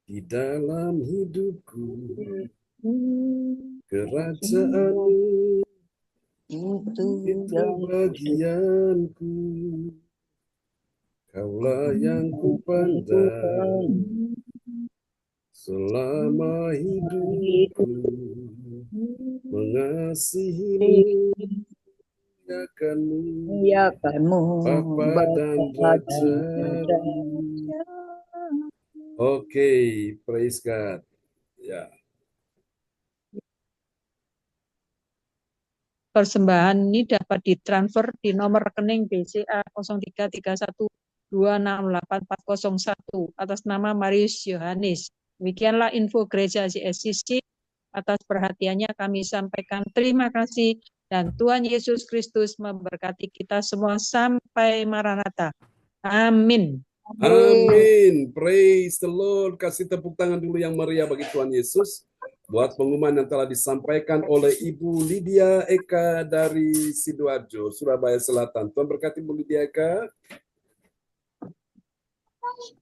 B: di dalam hidupku, kerajaanmu itu bagianku. Kaulah yang kupandang selama hidupku, mengasihimu,
E: Muliakanmu,
B: Bapa dan Raja. Oke, praise God. Ya.
I: Persembahan ini dapat ditransfer di nomor rekening BCA 0331268401 atas nama Marius Yohanes. Demikianlah info Gereja CSCC. Atas perhatiannya kami sampaikan terima kasih dan Tuhan Yesus Kristus memberkati kita semua sampai Maranatha. Amin.
B: Amin. Praise the Lord. Kasih tepuk tangan dulu yang meriah bagi Tuhan Yesus. Buat pengumuman yang telah disampaikan oleh Ibu Lydia Eka dari Sidoarjo, Surabaya Selatan. Tuhan berkati Ibu Lydia Eka.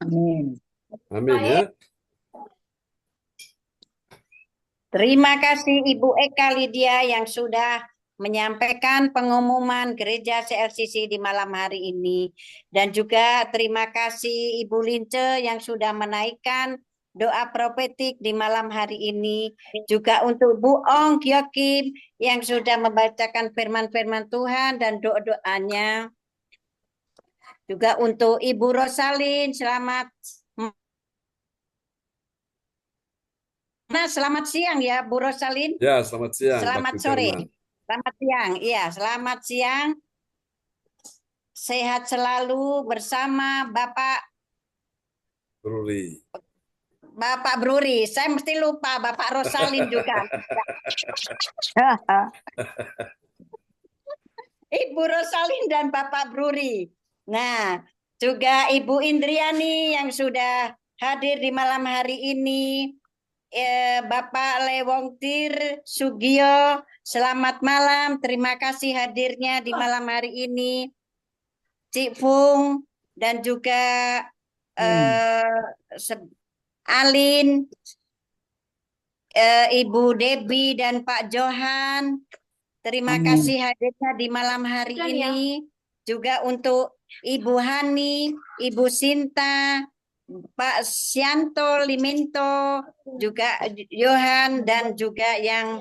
E: Amin.
B: Amin ya.
G: Terima kasih Ibu Eka Lydia yang sudah menyampaikan pengumuman gereja CLCC di malam hari ini. Dan juga terima kasih Ibu Lince yang sudah menaikkan doa profetik di malam hari ini. Juga untuk Bu Ong Gyokim yang sudah membacakan firman-firman Tuhan dan doa-doanya. Juga untuk Ibu Rosalin, selamat selamat siang ya Bu Rosalin.
B: Ya, selamat siang.
G: Selamat
B: Bakti
G: sore.
B: Firman.
G: Selamat siang. Iya, selamat siang. Sehat selalu bersama Bapak Bruri. Saya mesti lupa Bapak Rosalin juga. Ibu Rosalin dan Bapak Bruri. Nah, juga Ibu Indriani yang sudah hadir di malam hari ini. Bapak Lewongtir Sugio, selamat malam. Terima kasih hadirnya di malam hari ini. Cik Fung dan juga Alin, Ibu Debbie dan Pak Johan. Terima kasih hadirnya di malam hari ini. Juga untuk Ibu Hani, Ibu Sinta, Pak Sianto Limento, juga Johan, dan juga yang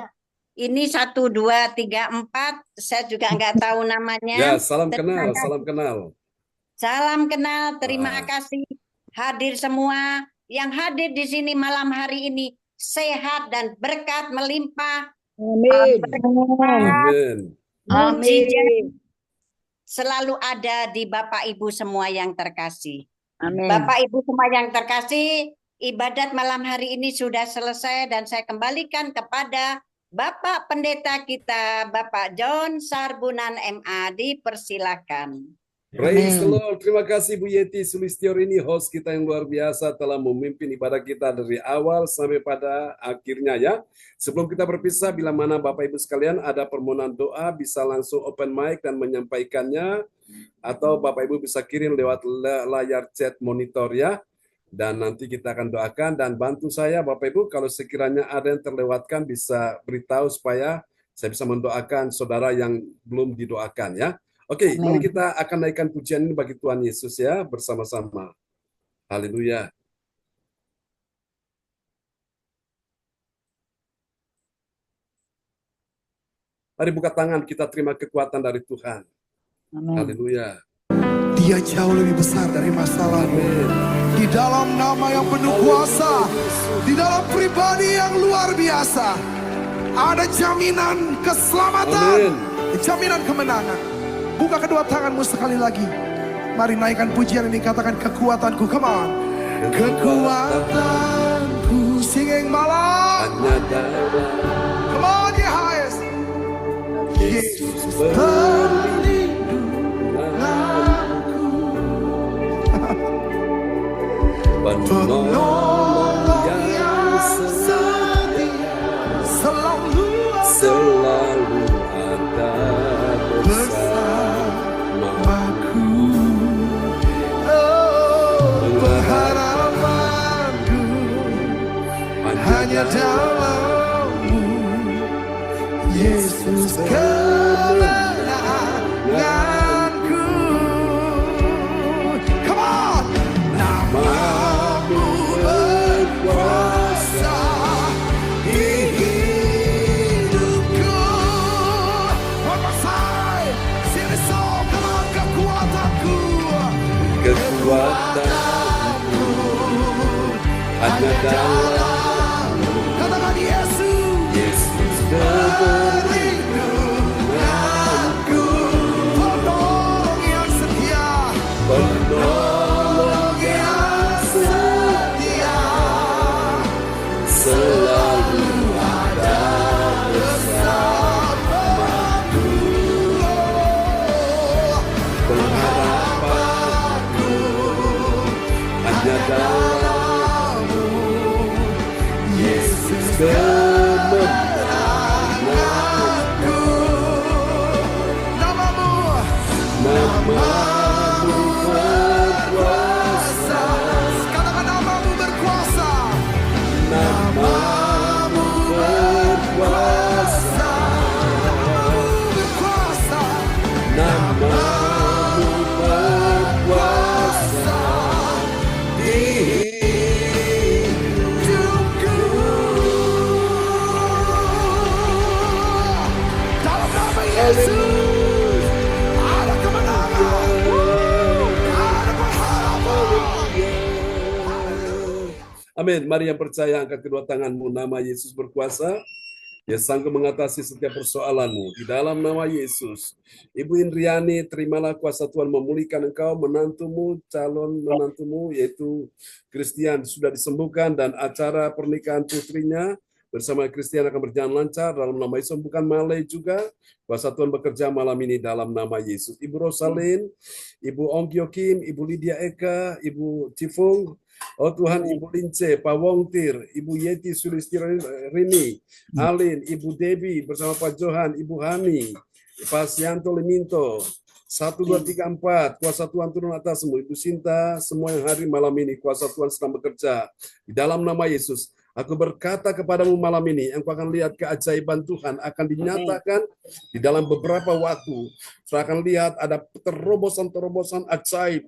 G: ini 1, 2, 3, 4, saya juga nggak tahu namanya.
B: Ya, salam kenal, salam kenal.
G: Salam kenal, terima kasih hadir semua. Yang hadir di sini malam hari ini sehat dan berkat melimpah.
B: Amin.
G: Mujizat selalu ada di Bapak Ibu semua yang terkasih. Bapak Ibu semua yang terkasih, ibadat malam hari ini sudah selesai dan saya kembalikan kepada Bapak Pendeta kita, Bapak John Sarbunan MA, dipersilakan.
B: Praise the Lord. Terima kasih Bu Yeti Sulistiori, host kita yang luar biasa, telah memimpin ibadah kita dari awal sampai pada akhirnya ya. Sebelum kita berpisah, bila mana Bapak Ibu sekalian ada permohonan doa, bisa langsung open mic dan menyampaikannya, atau Bapak Ibu bisa kirim lewat layar chat monitor ya. Dan nanti kita akan doakan, dan bantu saya Bapak Ibu kalau sekiranya ada yang terlewatkan bisa beritahu supaya saya bisa mendoakan saudara yang belum didoakan ya. Oke, mari kita akan naikkan pujian ini bagi Tuhan Yesus ya bersama-sama. Haleluya. Mari buka tangan, kita terima kekuatan dari Tuhan. Haleluya.
A: Dia jauh lebih besar dari masalah. Di dalam nama yang penuh kuasa, di dalam pribadi yang luar biasa, ada jaminan keselamatan, jaminan kemenangan. Buka kedua tanganmu sekali lagi. Mari naikkan pujian ini, katakan kekuatanku. Come on. Kekuatanku, singing malam. Come on, the highest. Yesus perlindunganku, penolong yang setia, selalu ada bersamaku. Oh, pengharapanku hanya dalam-Mu, Yesus kemenanganku. Come on. Nama-Mu berkuasa di hidupku. One more time. Sing this song. Come on. Kekuatanku hanya dalam-Mu. Katakan Yesus perlindunganku, penolong yang setia, selalu ada bersamaku. Pengharapanku hanya dalam-Mu, Yesus kemenanganku. Nama-Mu berkuasa. Katakan nama-Mu berkuasa. Nama-Mu berkuasa. Nama-Mu berkuasa. Nama-Mu berkuasa di hidupku.
B: Amin. Mari yang percaya angkat kedua tanganmu. Nama Yesus berkuasa. Dia sanggup mengatasi setiap persoalanmu. Di dalam nama Yesus. Ibu Indriani, terimalah kuasa Tuhan memulihkan engkau, menantumu, calon menantumu, yaitu Christian sudah disembuhkan, dan acara pernikahan putrinya bersama Christian akan berjalan lancar dalam nama Yesus. Bukan Malay juga. Kuasa Tuhan bekerja malam ini dalam nama Yesus. Ibu Rosalin, Ibu Ong Kyo Kim, Ibu Lydia Eka, Ibu Cifung, oh Tuhan, Ibu Lince, Pak Wongtir, Ibu Yeti Sulistirini, Alin, Ibu Debi bersama Pak Johan, Ibu Hani, Pak Sianto Liminto, 1, 2, 3, 4, kuasa Tuhan turun atasmu. Ibu Sinta, semua yang hari malam ini, kuasa Tuhan sedang bekerja. Di dalam nama Yesus, aku berkata kepadamu malam ini, engkau akan lihat keajaiban Tuhan akan dinyatakan di dalam beberapa waktu. Saya akan lihat ada terobosan-terobosan ajaib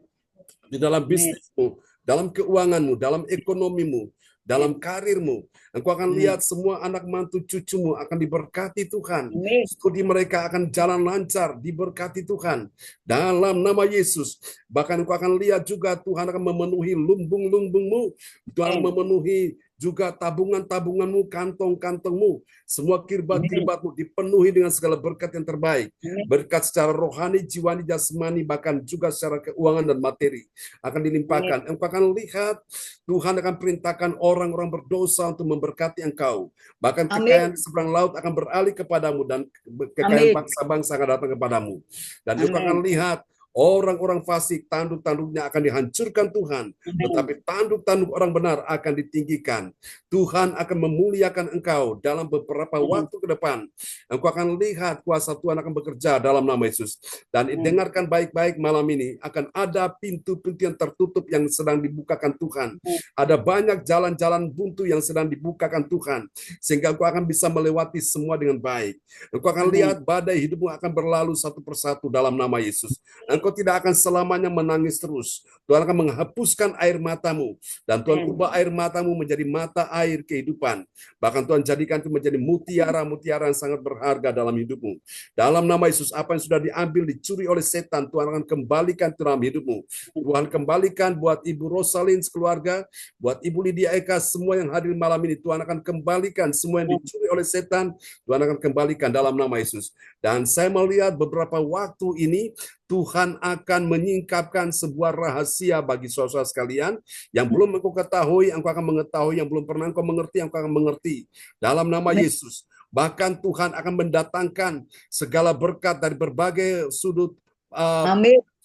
B: di dalam bisnismu, dalam keuanganmu, dalam ekonomimu, dalam karirmu. Engkau akan lihat semua anak mantu cucumu akan diberkati Tuhan. Studi mereka akan jalan lancar, diberkati Tuhan. Dalam nama Yesus. Bahkan engkau akan lihat juga Tuhan akan memenuhi lumbung-lumbungmu. Tuhan memenuhi juga tabungan-tabunganmu, kantong-kantongmu, semua kirbat-kirbatmu dipenuhi dengan segala berkat yang terbaik. Berkat secara rohani, jiwani, jasmani, bahkan juga secara keuangan dan materi akan dilimpahkan. Engkau akan lihat Tuhan akan perintahkan orang-orang berdosa untuk memberkati engkau. Bahkan kekayaan di seberang laut akan beralih kepadamu, dan kekayaan bangsa-bangsa akan datang kepadamu. Dan engkau akan lihat orang-orang fasik, tanduk-tanduknya akan dihancurkan Tuhan. Tetapi tanduk-tanduk orang benar akan ditinggikan. Tuhan akan memuliakan engkau dalam beberapa waktu ke depan. Engkau akan lihat kuasa Tuhan akan bekerja dalam nama Yesus. Dan dengarkan baik-baik malam ini, akan ada pintu-pintu yang tertutup yang sedang dibukakan Tuhan. Ada banyak jalan-jalan buntu yang sedang dibukakan Tuhan. Sehingga engkau akan bisa melewati semua dengan baik. Engkau akan lihat badai hidupmu akan berlalu satu persatu dalam nama Yesus. Engkau tidak akan selamanya menangis terus. Tuhan akan menghapuskan air matamu. Dan Tuhan ubah air matamu menjadi mata air kehidupan. Bahkan Tuhan jadikan itu menjadi mutiara-mutiara yang sangat berharga dalam hidupmu. Dalam nama Yesus, apa yang sudah diambil, dicuri oleh setan, Tuhan akan kembalikan dalam hidupmu. Tuhan kembalikan buat Ibu Rosalin sekeluarga, buat Ibu Lydia Eka, semua yang hadir malam ini, Tuhan akan kembalikan semua yang dicuri oleh setan, Tuhan akan kembalikan dalam nama Yesus. Dan saya melihat beberapa waktu ini, Tuhan akan menyingkapkan sebuah rahasia bagi saudara sekalian yang belum engkau ketahui, engkau akan mengetahui, yang belum pernah engkau mengerti, engkau akan mengerti. Dalam nama Yesus. Bahkan Tuhan akan mendatangkan segala berkat dari berbagai sudut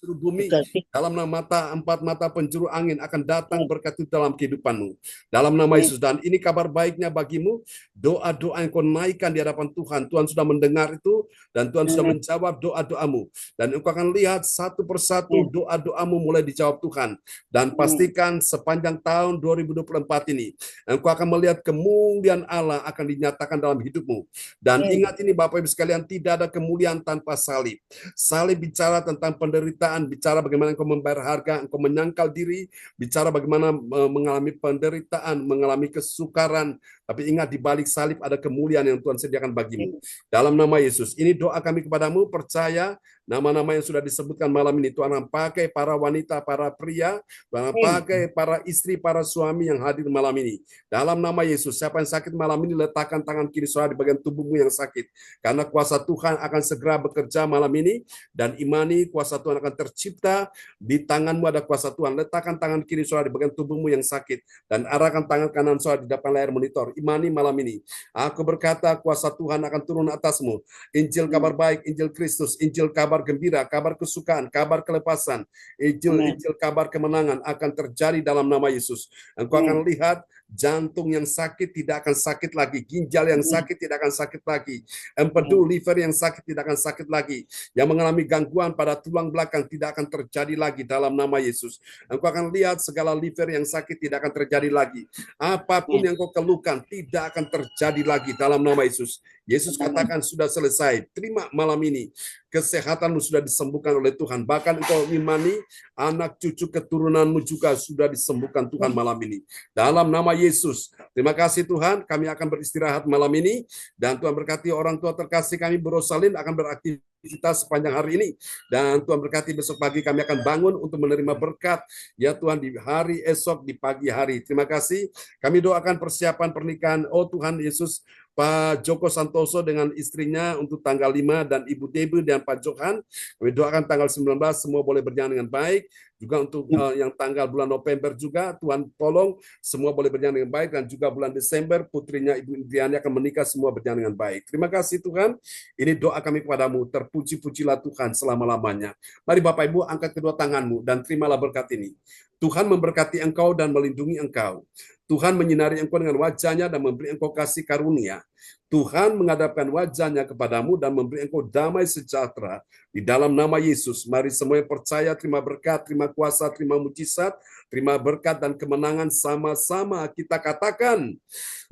B: bumi. Dalam nama empat mata penjuru angin akan datang berkat itu dalam kehidupanmu. Dalam nama Yesus. Dan ini kabar baiknya bagimu, doa-doa yang kau naikkan di hadapan Tuhan, Tuhan sudah mendengar itu, dan Tuhan sudah menjawab doa-doamu. Dan engkau akan lihat satu persatu doa-doamu mulai dijawab Tuhan. Dan pastikan sepanjang tahun 2024 ini, engkau akan melihat kemuliaan Allah akan dinyatakan dalam hidupmu. Dan ingat ini Bapak Ibu sekalian, tidak ada kemuliaan tanpa salib. Salib bicara tentang penderitaan, bicara bagaimana engkau membayar harga, engkau menyangkal diri, bicara bagaimana mengalami penderitaan, mengalami kesukaran. Tapi ingat, di balik salib ada kemuliaan yang Tuhan sediakan bagimu. Dalam nama Yesus, ini doa kami kepadamu, percaya nama-nama yang sudah disebutkan malam ini, Tuhan akan pakai para wanita, para pria, Tuhan akan pakai para istri, para suami yang hadir malam ini. Dalam nama Yesus, siapa yang sakit malam ini, letakkan tangan kiri saudara di bagian tubuhmu yang sakit. Karena kuasa Tuhan akan segera bekerja malam ini, dan imani kuasa Tuhan akan tercipta. Di tanganmu ada kuasa Tuhan. Letakkan tangan kiri saudara di bagian tubuhmu yang sakit, dan arahkan tangan kanan saudara di depan layar monitor. Imani malam ini. Aku berkata kuasa Tuhan akan turun atasmu. Injil kabar baik, Injil Kristus, Injil kabar gembira, kabar kesukaan, kabar kelepasan, Injil kabar kemenangan akan terjadi dalam nama Yesus. Engkau akan lihat jantung yang sakit tidak akan sakit lagi, ginjal yang sakit tidak akan sakit lagi, empedu, liver yang sakit tidak akan sakit lagi, yang mengalami gangguan pada tulang belakang tidak akan terjadi lagi dalam nama Yesus. Engkau akan lihat segala liver yang sakit tidak akan terjadi lagi. Apapun yang kau keluhkan tidak akan terjadi lagi dalam nama Yesus. Yesus katakan sudah selesai. Terima malam ini. Kesehatanmu sudah disembuhkan oleh Tuhan. Bahkan engkau imani anak cucu keturunanmu juga sudah disembuhkan Tuhan malam ini. Dalam nama Yesus. Terima kasih Tuhan. Kami akan beristirahat malam ini. Dan Tuhan berkati orang tua terkasih kami, Rosalin akan beraktivitas kita sepanjang hari ini. Dan Tuhan berkati besok pagi kami akan bangun untuk menerima berkat. Ya Tuhan, di hari esok, di pagi hari. Terima kasih. Kami doakan persiapan pernikahan, oh Tuhan Yesus, Pak Joko Santoso dengan istrinya untuk tanggal 5 dan Ibu Debe dan Pak Johan. Kami doakan tanggal 19 semua boleh berjalan dengan baik. Juga untuk yang tanggal bulan November juga, Tuhan tolong semua boleh berjalan dengan baik. Dan juga bulan Desember, putrinya Ibu Indriani akan menikah, semua berjalan dengan baik. Terima kasih Tuhan. Ini doa kami kepadamu, terpuji-pujilah Tuhan selama-lamanya. Mari Bapak Ibu angkat kedua tanganmu dan terimalah berkat ini. Tuhan memberkati engkau dan melindungi engkau. Tuhan menyinari engkau dengan wajahnya dan memberi engkau kasih karunia. Tuhan menghadapkan wajahnya kepadamu dan memberi engkau damai sejahtera. Di dalam nama Yesus, mari semua yang percaya terima berkat, terima kuasa, terima mujizat, terima berkat dan kemenangan sama-sama kita katakan.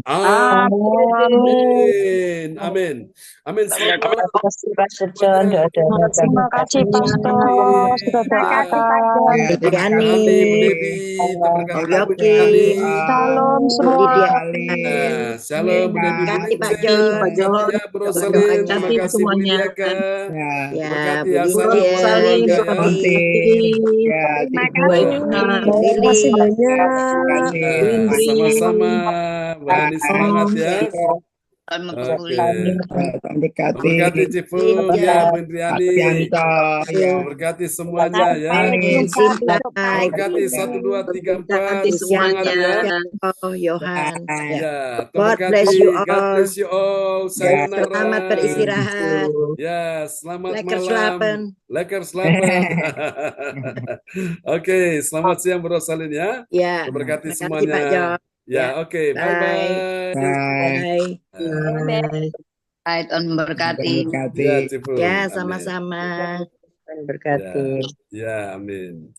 B: Amin. Amin. Amin. Selamat malam.
F: Terima kasih Pastor John. Doa-doa
D: Terima kasih Pastor sudah doakan.
E: Indriani,
B: Bu Devi, terima kasih Bu
E: Yogi,
B: Indriani.
D: Salam
E: Bu
D: semua.
E: Lydia.
B: Shalom Bu Devi, Bu
E: Kasih Pak
B: Lydia,
E: John.
H: Pak John.
B: ya Bro
E: Doa
B: Salim,
E: doanya.
B: terima
H: Kasih
B: kasih Bu
H: semuanya.
B: Lydia.
C: Ya,
B: Berkati
E: Ya,
B: ya,
E: Bu
B: salam
H: Bro
E: Lydia,
H: Salim,
B: ya.
H: Bro
C: Nanti.
H: Didi,
C: Ya,
D: Terima
C: Ibu.
H: Bu
D: kasih.
H: Evan,
E: Lili,
D: Terima kasih banyak.
C: Terima
H: Bu
C: kasih.
H: Indri,
B: Sama-sama, Wani semangat
H: Om,
B: ya.
E: Om
B: Oke.
C: Tuhan berkati.
B: Berkati Cipu,
E: Linda,
B: ya Bu
C: Pak
B: Indriani.
C: Pianto, ya.
B: Berkati semuanya ya.
D: Sampai
C: Amin.
D: jumpa besok
E: Simpai,
B: Berkati
D: pagi.
B: 1, 2, 3, 4.
H: berkati
B: Semangat
H: semuanya.
B: ya.
E: Oh, Johan. Ya.
B: Ya,
E: God
B: terberkati.
E: bless you
B: God
E: all.
B: bless you all.
C: Ya.
B: Sayonara.
E: Selamat beristirahat.
B: Ya, selamat
E: Lekker
B: malam.
E: slapen.
B: Lekker slapen. Oke, selamat siang Bro Salin ya.
E: Ya,
B: Terberkati
E: terima kasih Pak
B: semuanya.
E: John.
B: Ya, oke.
E: Bye.
B: Bye-bye.
C: Bye.
E: Bye.
H: Bye.
D: Tuhan memberkati.
C: Berkati.
B: Ya, Cipu.
E: Ya,
B: Amin.
E: sama-sama.
F: Tuhan berkati.
B: Ya, ya, amin.